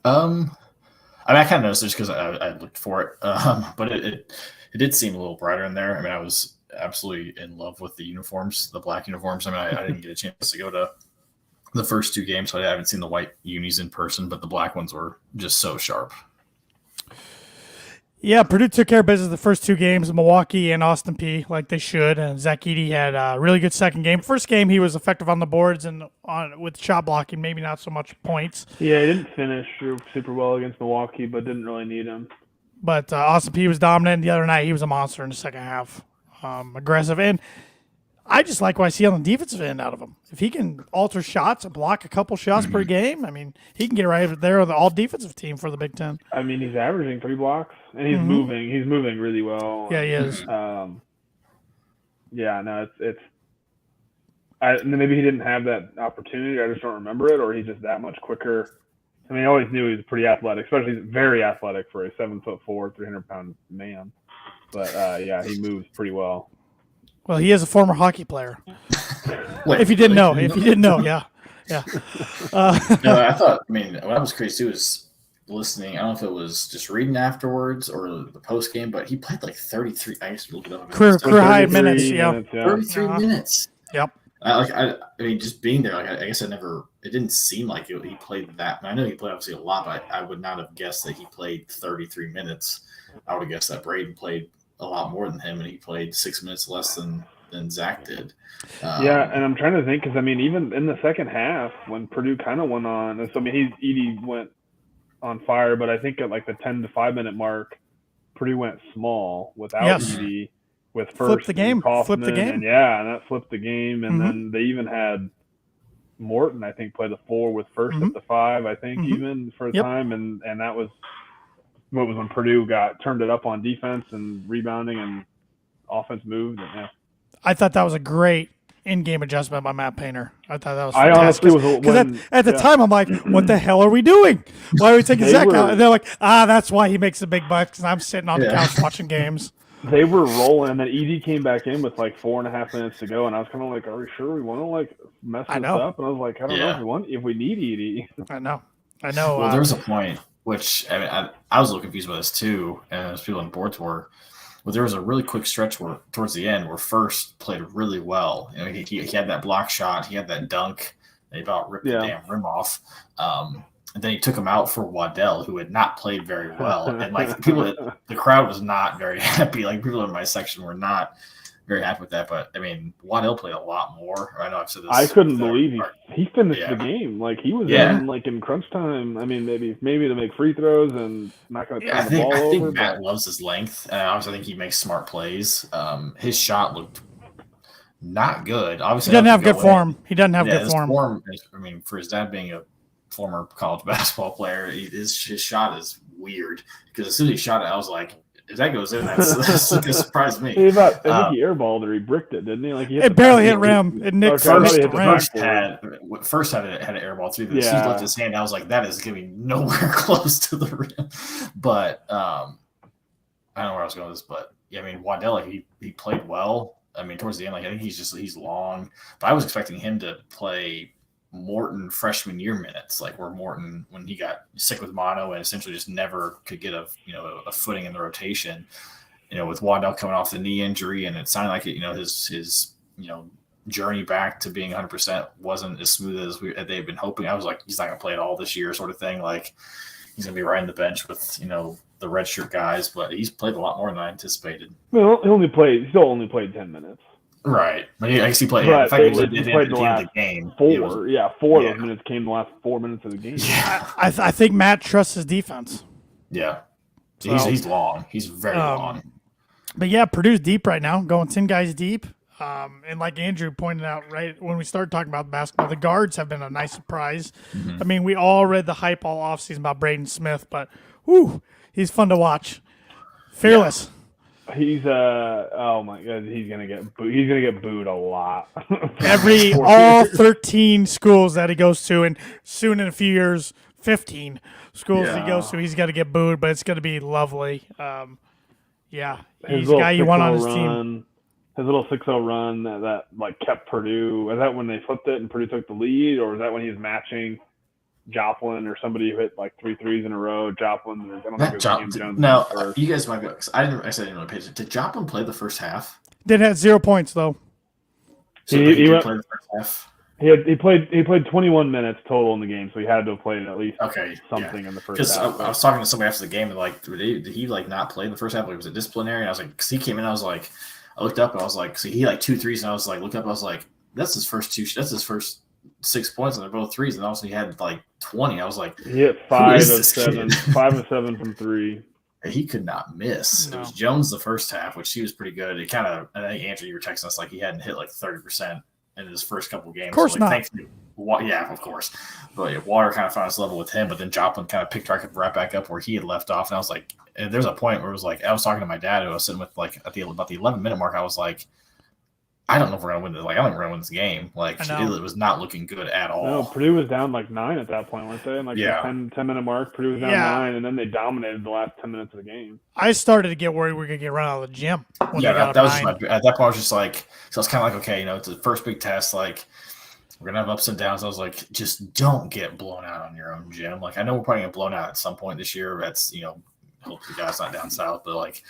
I mean, I kind of noticed just because I looked for it, but it did seem a little brighter in there. I mean, I was absolutely in love with the uniforms, the black uniforms. I mean, I didn't get a chance to go to the first two games, so I haven't seen the white unis in person, but the black ones were just so sharp. Yeah, Purdue took care of business the first two games, Milwaukee and Austin Peay, like they should. And Zach Edey had a really good second game. First game, he was effective on the boards and with shot blocking, maybe not so much points. Yeah, he didn't finish super well against Milwaukee, but didn't really need him. But Austin Peay was dominant. The other night, he was a monster in the second half. Aggressive. And I just like what I see on the defensive end out of him. If he can alter shots and block a couple shots per game, I mean, he can get right there on the all-defensive team for the Big Ten. I mean, he's averaging 3 blocks, and he's moving. He's moving really well. Yeah, he is. Maybe he didn't have that opportunity. I just don't remember it, or he's just that much quicker. I mean, I always knew he was pretty athletic, especially very athletic for a 7'4", 300-pound man. But, he moves pretty well. Well, he is a former hockey player. Wait, if you didn't know, yeah. No, I thought. I mean, what I was crazy too was listening. I don't know if it was just reading afterwards or the post game, but he played like 33. I used to look it up. Career high minutes. Yeah, 33 minutes. Yep. I mean, just being there. Like, I guess it didn't seem like he played that. I know he played obviously a lot, but I would not have guessed that he played 33 minutes. I would have guessed that Braden played a lot more than him, and he played 6 minutes less than Zach did. And I'm trying to think because, I mean, even in the second half when Purdue kind of went on, and so, I mean, Edey went on fire, but I think at like the 10 to 5 minute mark, Purdue went small without Edey with first flipped the game. And that flipped the game. And then they even had Morton, I think, play the 4 with first at the 5, I think, even for a time, and that was what was when Purdue turned it up on defense and rebounding and offense moved. And, I thought that was a great in-game adjustment by Matt Painter. I thought that was fantastic. I honestly was at the time I'm like, what the hell are we doing? Why are we taking Zach out? And they're like, that's why he makes the big bucks because I'm sitting on the couch watching games. They were rolling, and then Edey came back in with like 4.5 minutes to go, and I was kind of like, are we sure we want to like mess this up? And I was like, I don't know if we need Edey. I know. Well, there was a point which I mean I was a little confused by this too, and as people on boards were. Well, there was a really quick stretch where towards the end where First played really well. He had that block shot, he had that dunk, they about ripped the damn rim off. And then he took him out for Waddell, who had not played very well. And like the crowd was not very happy. Like people in my section were not very happy with that. But I mean, Waddell played a lot more. I know I've said this. I couldn't believe he finished the game. Like he was in crunch time. I mean, maybe to make free throws and not going to turn the ball over. I think Matt loves his length. Obviously, I think he makes smart plays. His shot looked not good. Obviously, he doesn't have good form. He doesn't have good form. I mean, for his dad being a former college basketball player, his shot is weird because as soon as he shot it, I was like, if that goes in, that's going to surprise me. I think he airballed or he bricked it, didn't he? Like it barely hit rim. It nicked first had an airball through this. He lifted his hand. I was like, that is going to be nowhere close to the rim. But I don't know where I was going with this, but yeah, I mean, Waddell, like he played well. I mean, towards the end, like I think he's long, but I was expecting him to play Morton freshman year minutes, like where Morton, when he got sick with mono and essentially just never could get a footing in the rotation, with Waddell coming off the knee injury, and it sounded like his journey back to being 100% wasn't as smooth as they've been hoping. I was like, he's not going to play at all this year, sort of thing. Like he's going to be riding the bench with the redshirt guys, but he's played a lot more than I anticipated. Well, he still only played 10 minutes. Right, but I guess he played. Right. He played the last game. Four of those minutes came the last 4 minutes of the game. Yeah, I think Matt trusts his defense. Yeah, he's long. He's very long. But yeah, Purdue's deep right now, going 10 guys deep. And like Andrew pointed out, right when we started talking about basketball, the guards have been a nice surprise. Mm-hmm. I mean, we all read the hype all offseason about Braden Smith, but he's fun to watch. Fearless. Yeah. He's oh my god, he's gonna get booed a lot. all 13 schools that he goes to, and soon in a few years, 15 schools he goes to, he's got to get booed, but it's gonna be lovely. He's a guy you want on his team. His little 6-0 run that like kept Purdue. Was that when they flipped it and Purdue took the lead, or was that when he was matching Joplin or somebody who hit like 3 threes in a row? Joplin. I don't think it was Cam Jones. Now, you guys might be. I didn't really pay attention. Did Joplin play the first half? Did have 0 points though. So he played the first half. He played 21 minutes total in the game, so he had to have played at least something in the first half. I was talking to somebody after the game, and like, did he like not play in the first half? Like, was it disciplinary? And I was like, because he came in, I was like, I looked up and I was like, see, he like 2 threes, and I was like, look up, I was like, that's his first 6 points, and they're both threes, and also he had like 20. I was like, he hit 5 of 7 from 3. He could not miss. No. It was Jones the first half, which he was pretty good. It kind of, I think Andrew, you were texting us like he hadn't hit like 30% in his first couple games. Of course so, not. Thankfully, yeah, of course. But yeah, Water kind of found his level with him, but then Joplin kind of picked right back up where he had left off. And I was like, and there's a point where it was like, I was talking to my dad who I was sitting with like about the 11-minute mark. I was like, I don't know if we're going to win this. Like, I don't think we're going to win this game. Like, it was not looking good at all. No, Purdue was down like 9 at that point, weren't they? And like the 10-minute mark, Purdue was down 9, and then they dominated the last 10 minutes of the game. I started to get worried we were going to get run out of the gym. That was just at that point, I was just like, so I was kind of like, okay, it's the first big test. Like, we're going to have ups and downs. I was like, just don't get blown out on your own gym. Like, I know we're probably going to get blown out at some point this year. That's, hope the guy's not down south, but like,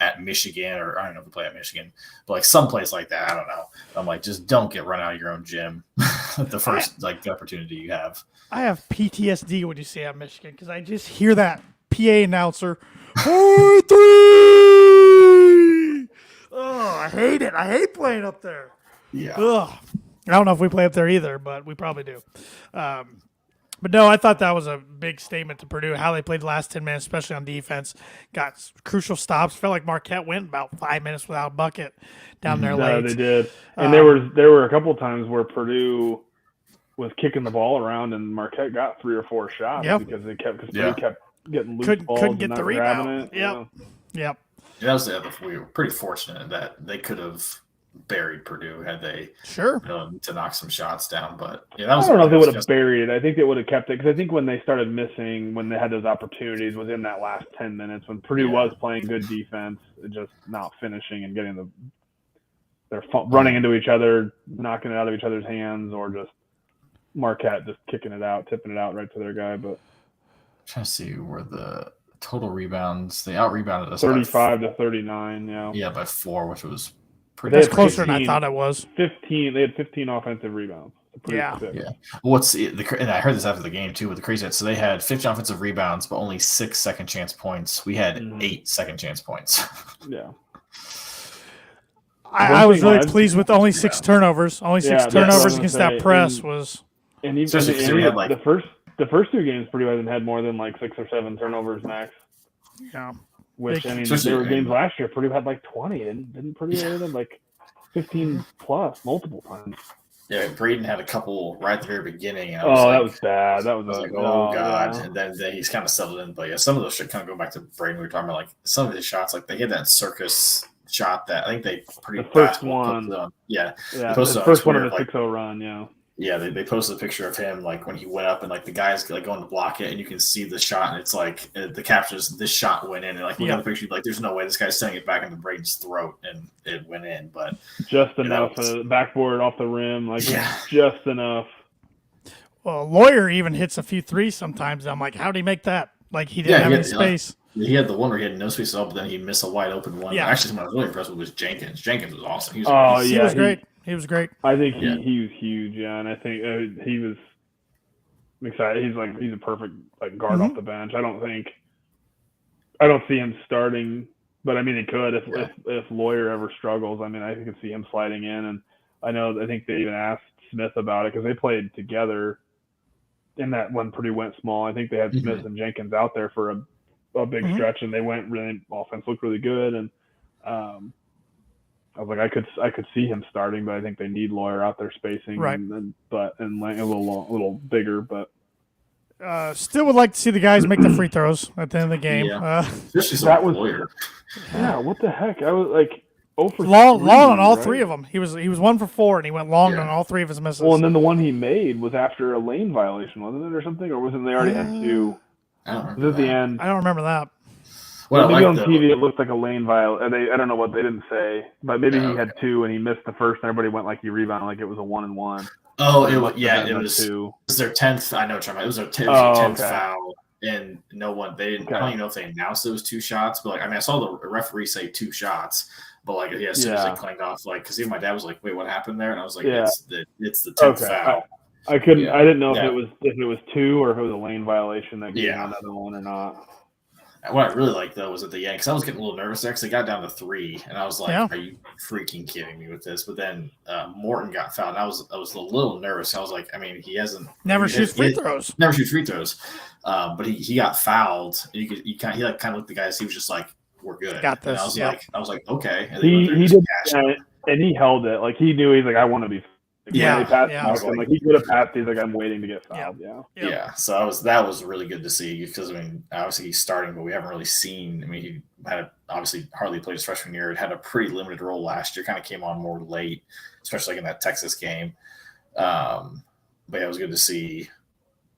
at Michigan, or I don't know if we play at Michigan, but like someplace like that, I don't know. I'm like, just don't get run out of your own gym the first the opportunity you have. I have PTSD when you say at Michigan because I just hear that PA announcer, 4-3. Oh, I hate it. I hate playing up there. Yeah. Ugh. I don't know if we play up there either, but we probably do. But no, I thought that was a big statement to Purdue, how they played the last 10 minutes, especially on defense. Got crucial stops. Felt like Marquette went about 5 minutes without a bucket down there late. Yeah, they did. And there were a couple of times where Purdue was kicking the ball around and Marquette got 3 or 4 shots because Purdue kept getting loose balls. Couldn't get the rebound. Yep. Yeah, that was the other. We were pretty fortunate that they could have buried Purdue had they to knock some shots down, but I don't know if they would have buried it. I think they would have kept it because I think when they started missing, when they had those opportunities, was in that last 10 minutes when Purdue was playing good defense, just not finishing and getting they're running into each other, knocking it out of each other's hands, or just Marquette just kicking it out, tipping it out right to their guy. But I'm trying to see where the total rebounds, they out rebounded us 35 to 39. Yeah, by 4, which was. That's closer than I thought it was. 15. They had 15 offensive rebounds. Yeah. Yeah. And I heard this after the game too with the crazy. So they had 50 offensive rebounds, but only 6 second chance points. We had 8 second chance points. Yeah. I was really pleased with only 6 turnovers. Only 6 turnovers against that press was. And even the first 2 games, Purdue hasn't had more than like 6 or 7 turnovers max. Yeah. Which there were games last year. Purdue had like 20, and didn't Purdue had like 15 plus multiple times. Yeah, Braden had a couple right at the very beginning. And that was bad. That was like, oh god! Yeah. And then he's kind of settled in. But yeah, some of those should kind of go back to Braden. We were talking about like some of his shots. Like they had that circus shot that I think they pretty the first one. Yeah, the first one of the 6-0 run. Yeah. Yeah, they posted a picture of him like when he went up and like the guys like going to block it and you can see the shot and it's like the captions this shot went in and like look at the picture like there's no way this guy's sending it back into Braden's throat and it went in but just enough backboard off the rim like just enough. Well, Lawyer even hits a few threes sometimes. I'm like, how did he make that? Like he didn't have any space. He had the one where he had no space at all, but then he missed a wide open one. Yeah. Actually, someone I was really impressed with was Jenkins. Jenkins was awesome. He was great. He was great. I think he was huge, and I think he was excited. He's a perfect like guard off the bench. I don't see him starting, but I mean he could if Lawyer ever struggles. I mean I could see him sliding in, and I think they even asked Smith about it because they played together in that when Purdue went small. I think they had Smith and Jenkins out there for a big stretch, and they went really offense looked really good, and I was like, I could see him starting, but I think they need Lawyer out there spacing, right? And a little bigger, but still would like to see the guys make the free throws at the end of the game. Yeah. That was Lawyer. Yeah, what the heck? I was like, long on all 3 of them. He was 1 for 4, and he went long on all 3 of his misses. Well, and then the one he made was after a lane violation, wasn't it, or something, or wasn't they already had 2? I don't remember. Was it the end? I don't remember that. Well, maybe on TV it looked like a lane violation. I don't know what they didn't say, but maybe he had 2 and he missed the first, and everybody went like he rebounded like it was a 1-and-1. Oh, it was 2. It was their 10th. I know what you're talking about. It was their 10th foul, and no one. They didn't. I don't even know if they announced it was 2 shots, but like I mean, I saw the referee say 2 shots, but like as soon as they clanged off, like because even my dad was like, "Wait, what happened there?" And I was like, "It's the 10th foul." I couldn't. I didn't know if it was 2 or if it was a lane violation that gave him another one or not. What I really liked though was at the end because I was getting a little nervous there because they got down to 3 and I was like, "Are you freaking kidding me with this?" But then Morton got fouled. And I was a little nervous. I was like, I mean, he hasn't shoots free throws. Never shoots free throws. But he got fouled. He kind of looked at the guys. He was just like, "We're good." Got this. And I was like, okay. And he did, and he held it. Like he knew he's like, I want to be. He could have passed. He's like, I'm waiting to get fouled. Yeah. So that was really good to see because I mean, obviously he's starting, but we haven't really seen. I mean, he had obviously hardly played his freshman year. It had a pretty limited role last year. Kind of came on more late, especially like in that Texas game. But it was good to see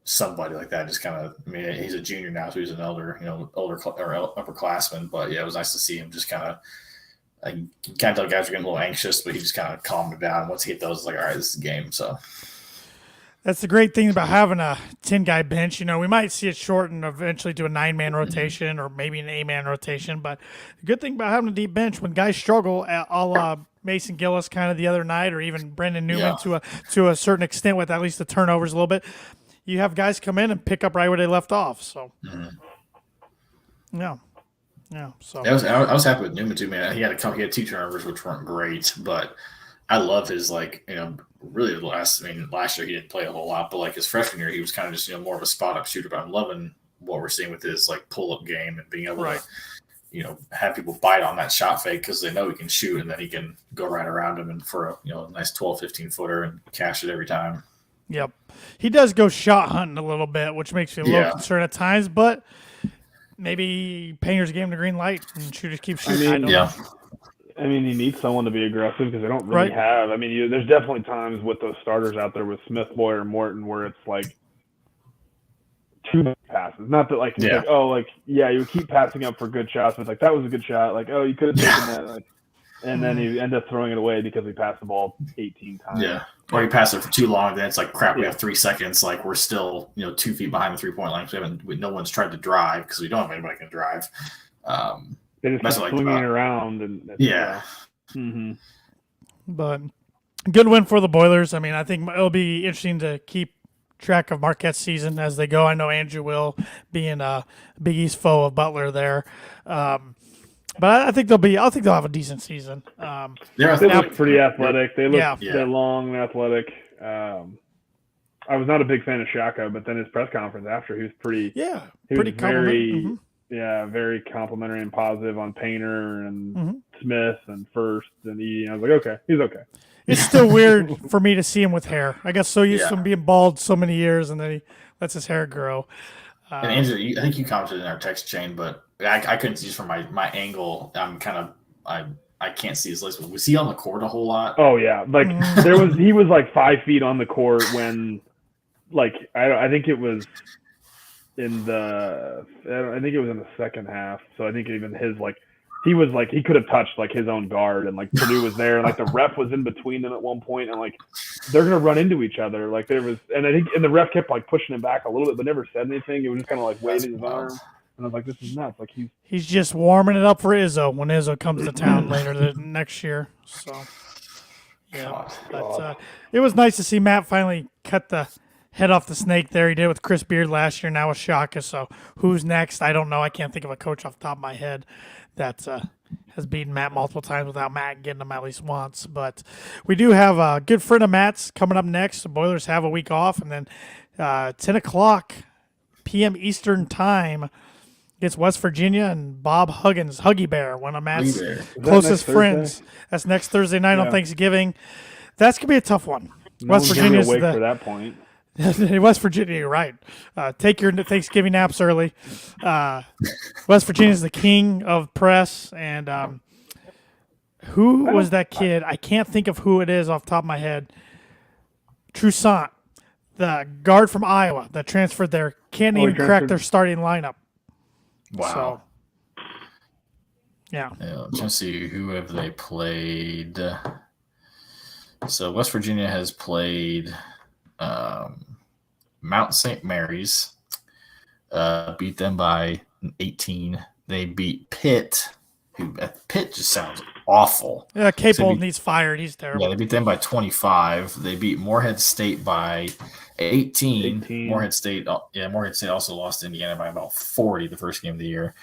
somebody like that. Just kind of, I mean, he's a junior now, so he's an older or upperclassman. But yeah, it was nice to see him just kind of. Like, you can't tell guys are getting a little anxious, but he just kind of calmed it down. Once he hit those, it's like, all right, this is a game. So that's the great thing about having a 10-guy bench. We might see it shorten eventually to a 9-man rotation or maybe an 8-man rotation. But the good thing about having a deep bench, when guys struggle, a la Mason Gillis kind of the other night, or even Brendan Newman to a certain extent with at least the turnovers a little bit, you have guys come in and pick up right where they left off. So, Yeah, so I was happy with Newman too, man. He had 2 turnovers, which weren't great, but I love his really last year he didn't play a whole lot, but like his freshman year he was kind of just more of a spot up shooter. But I'm loving what we're seeing with his like pull up game and being able to have people bite on that shot fake because they know he can shoot and then he can go right around him and for a nice 12-15 footer and cash it every time. Yep, he does go shot hunting a little bit, which makes me a little concerned at times, but. Maybe Painter's gave him the green light and shooters keep shooting. I mean, you need someone to be aggressive because they don't really have. I mean, there's definitely times with those starters out there with Smith, Lawyer, Morton where it's like too many passes. Not that you would keep passing up for good shots, but like that was a good shot. Like, oh, you could have taken that. Like, and then you end up throwing it away because he passed the ball 18 times. Yeah. Or you pass it for too long, then it's like crap. We have 3 seconds. Like we're still 2 feet behind the 3-point line. No one's tried to drive because we don't have anybody can drive. They just keep swinging around and But Good win for the Boilers. I mean, I think it'll be interesting to keep track of Marquette's season as they go. I know Andrew will, being a Big East foe of Butler there. But I think they'll have a decent season. They look pretty athletic. They look they're long and athletic. I was not a big fan of Shaka, but then his press conference after, he was pretty very very complimentary and positive on Painter and Smith and First and Edey. I was like, okay, he's okay. It's still weird for me to see him with hair. I guess so used to him being bald so many years, and then he lets his hair grow. And Andrew, I think you commented in our text chain, but I couldn't see from my angle. I can't see his list. Was he on the court a whole lot? Oh yeah, like he was like 5 feet on the court when, like I think it was in the second half. So I think even his he could have touched like his own guard, and like Purdue was there, and like the ref was in between them at one point, and like they're gonna run into each other. Like there was, and I think the ref kept like pushing him back a little bit, but never said anything. It was just kind of like waving his arm, and I was like, this is nuts. Like he's just warming it up for Izzo when Izzo comes to town later next year. So yeah, but it was nice to see Matt finally cut the head off the snake there. He did with Chris Beard last year, now with Shaka. So who's next? I don't know. I can't think of a coach off the top of my head that has beaten Matt multiple times without Matt getting him at least once. But we do have a good friend of Matt's coming up next. The Boilers have a week off, and then 10 o'clock p.m. Eastern time against West Virginia, and Bob Huggins, Huggy Bear, one of Matt's closest friends. That's next Thursday night on Thanksgiving. That's going to be a tough one. West Virginia's awake for that point. West Virginia, you're right. Take your Thanksgiving naps early. West Virginia is the king of press, and who was that kid? I can't think of who it is off the top of my head. Toussaint, the guard from Iowa that transferred there, can't even crack their starting lineup. Wow. So, yeah. Let's see, who have they played? So West Virginia has played Mount St. Mary's, beat them by 18. They beat Pitt, Pitt just sounds awful. Yeah, Capel needs fired. He's terrible. Yeah, they beat them by 25. They beat Morehead State by 18. Morehead State also lost to Indiana by about 40 the first game of the year.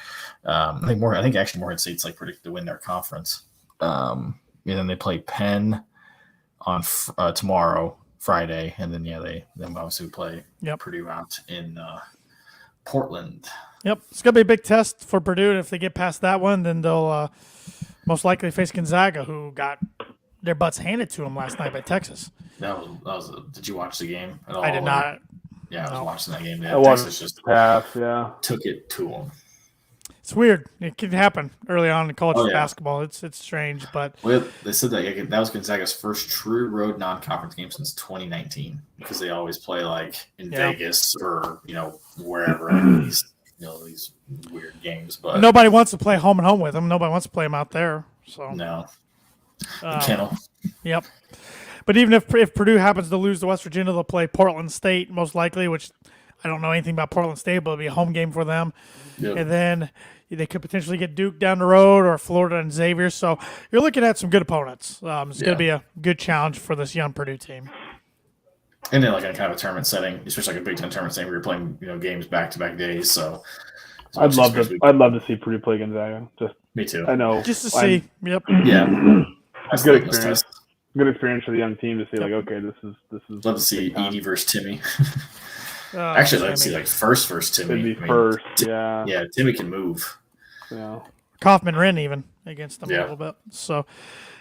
I think Morehead State's like predicted to win their conference. And then they play Penn on tomorrow, Friday, and then they obviously play Purdue out in Portland. Yep, it's gonna be a big test for Purdue. And if they get past that one, then they'll most likely face Gonzaga, who got their butts handed to them last night by Texas. Did you watch the game at all? I did not. Yeah, I was watching that game. Texas just took it to them. It's weird. It can happen early on in college basketball. It's strange, but they said that was Gonzaga's first true road non-conference game since 2019, because they always play like in Vegas or wherever these weird games. But nobody wants to play home and home with them. Nobody wants to play them out there. So no, kennel. Yep. But even if Purdue happens to lose to West Virginia, they'll play Portland State most likely, which I don't know anything about Portland State, but it'll be a home game for them. Yep. And then they could potentially get Duke down the road, or Florida and Xavier. So you're looking at some good opponents. It's going to be a good challenge for this young Purdue team. And then like in kind of a tournament setting, especially like a Big Ten tournament setting, where you're playing games back-to-back days. So I'd love to see Purdue play Gonzaga. Me too. I know. Just to see. Yep. Yeah. That's good experience. Good experience for the young team to see, okay, this is. Love to see Edey versus Timmy. Actually, I'd like to see like first Timmy. It'd be first, yeah. Yeah, Timmy can move. Yeah. Kaufman Wren even against them a little bit. So,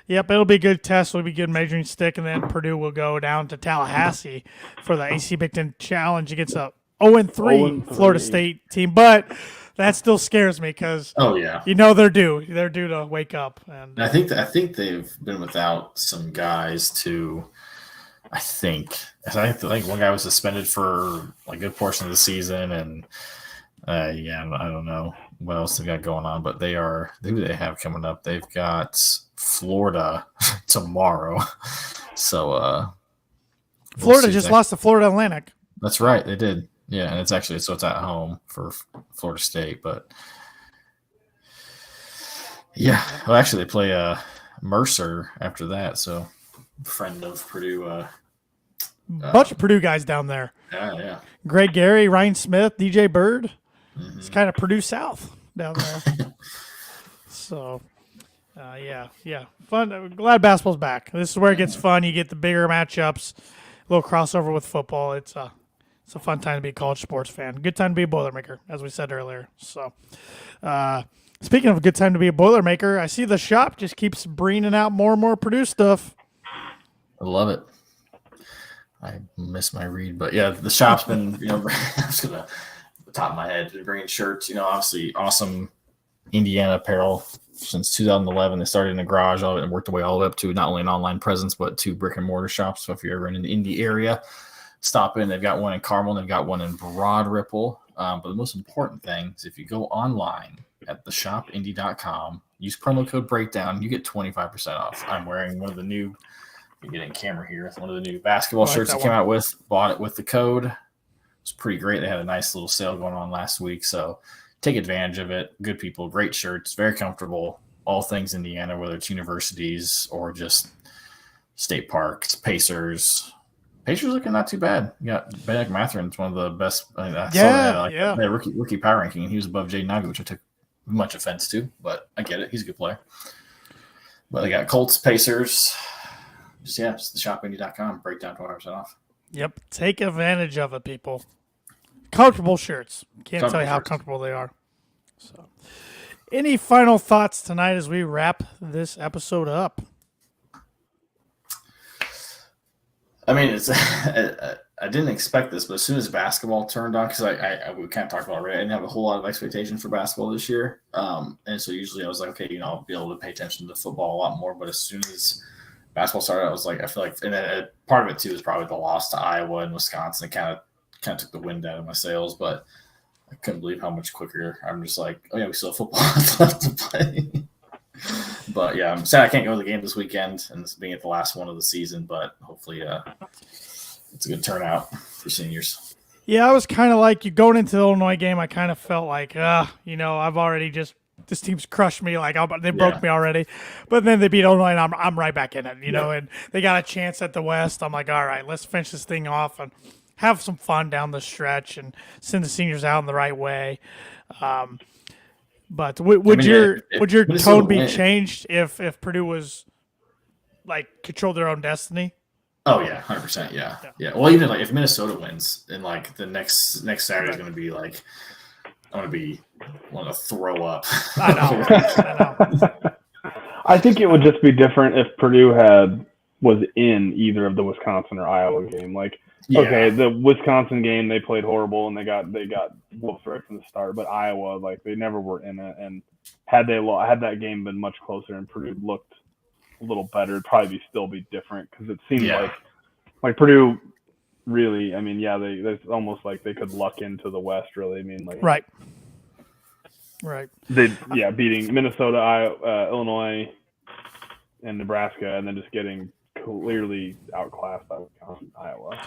yep, it'll be a good test. It'll be a good measuring stick, and then Purdue will go down to Tallahassee for the AC Big Ten Challenge against a 0-3 Florida State team. But that still scares me because they're due. They're due to wake up. And I think they've been without some guys too. I think one guy was suspended for a good portion of the season, and I don't know what else they got going on, but who they have coming up. They've got Florida tomorrow, so Florida just lost to Florida Atlantic. That's right, they did. Yeah, and it's at home for Florida State, but actually they play Mercer after that, so. friend of Purdue. Bunch of Purdue guys down there. Yeah. Greg Gary, Ryan Smith, DJ Bird. Mm-hmm. It's kind of Purdue South down there. So, yeah, fun. I'm glad basketball's back. This is where it gets fun. You get the bigger matchups, a little crossover with football. It's a fun time to be a college sports fan. Good time to be a Boilermaker, as we said earlier. So, speaking of a good time to be a Boilermaker, I see the shop just keeps bringing out more and more Purdue stuff. I love it. I miss my read, but yeah, the shop's been, I'm just gonna, the top of my head, been bringing shirts. Obviously awesome Indiana apparel since 2011. They started in the garage and worked their way all the way up to not only an online presence but two brick and mortar shops. So if you're ever in the Indy area, stop in. They've got one in Carmel, and they've got one in Broad Ripple. But the most important thing is if you go online at theshopindy.com, use promo code Breakdown, you get 25% off. I'm wearing one of the new. You get in camera here. It's one of the new basketball shirts they came out with. Bought it with the code. It's pretty great. They had a nice little sale going on last week, so take advantage of it. Good people, great shirts, very comfortable. All things Indiana, whether it's universities or just state parks, Pacers. Pacers looking not too bad. You got Benek Mathurin. It's one of the best. I saw that rookie power ranking, and he was above Jaden Ivey, which I took much offense to, but I get it. He's a good player. But they got Colts, Pacers. It's the shopindy.com. Breakdown 25% off. Yep. Take advantage of it, people. Comfortable shirts. Can't tell you how comfortable they are. So, any final thoughts tonight as we wrap this episode up? I mean, I didn't expect this, but as soon as basketball turned on, because we kind of talked about it already, I didn't have a whole lot of expectation for basketball this year. And so usually I was like, okay, I'll be able to pay attention to football a lot more. But as soon as basketball started, I was like, I feel like, and then part of it too is probably the loss to Iowa and Wisconsin. It kind of took the wind out of my sails, but I couldn't believe how much quicker. I'm just like, oh yeah, we still have football left to play. But yeah, I'm sad I can't go to the game this weekend, and this being at the last one of the season. But hopefully, it's a good turnout for seniors. Yeah, I was kind of like you going into the Illinois game. I kind of felt like, I've already just. This team's crushed me. Like they broke me already, but then they beat Illinois, and I'm right back in it. And they got a chance at the West. I'm like, all right, let's finish this thing off and have some fun down the stretch and send the seniors out in the right way. But would your tone be changed if Purdue was like controlled their own destiny? Oh yeah, 100%. Yeah. Well, even like if Minnesota wins, then like the next Saturday is going to be like. I'm going to want to throw up. I know. I think it would just be different if Purdue was in either of the Wisconsin or Iowa game. Like, okay, the Wisconsin game, they played horrible and they got whooped right from the start. But Iowa, like, they never were in it. And had that game been much closer and Purdue looked a little better, it'd probably still be different because it seemed like Purdue – really, I mean, it's almost like they could luck into the West. Really, I mean, like right. They beating Minnesota, Iowa, Illinois, and Nebraska, and then just getting clearly outclassed by Wisconsin, Iowa.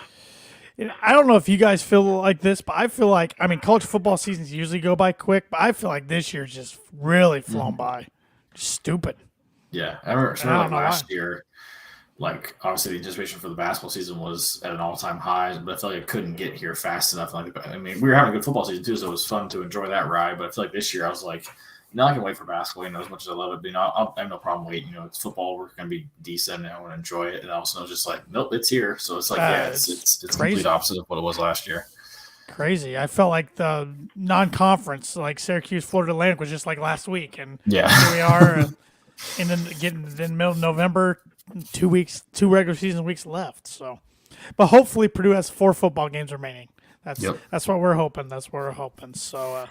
I don't know if you guys feel like this, but I feel like college football seasons usually go by quick, but I feel like this year's just really flown by. Just stupid. Yeah, I remember last year. Like, obviously, the anticipation for the basketball season was at an all-time high, but I felt like it couldn't get here fast enough. Like, I mean, we were having a good football season, too, so it was fun to enjoy that ride. But I feel like this year I was like, I can wait for basketball, as much as I love it. But, I have no problem waiting. It's football. We're going to be decent, and I want to enjoy it. And I also know just like, nope, it's here. So it's like, it's the complete opposite of what it was last year. Crazy. I felt like the non-conference, like Syracuse, Florida Atlantic, was just like last week. And here we are and then getting in the middle of November, 2 regular season weeks left. So, but hopefully Purdue has 4 football games remaining. That's what we're hoping. So,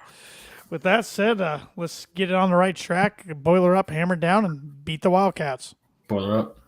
with that said, let's get it on the right track, boiler up, hammer down, and beat the Wildcats. Boiler up.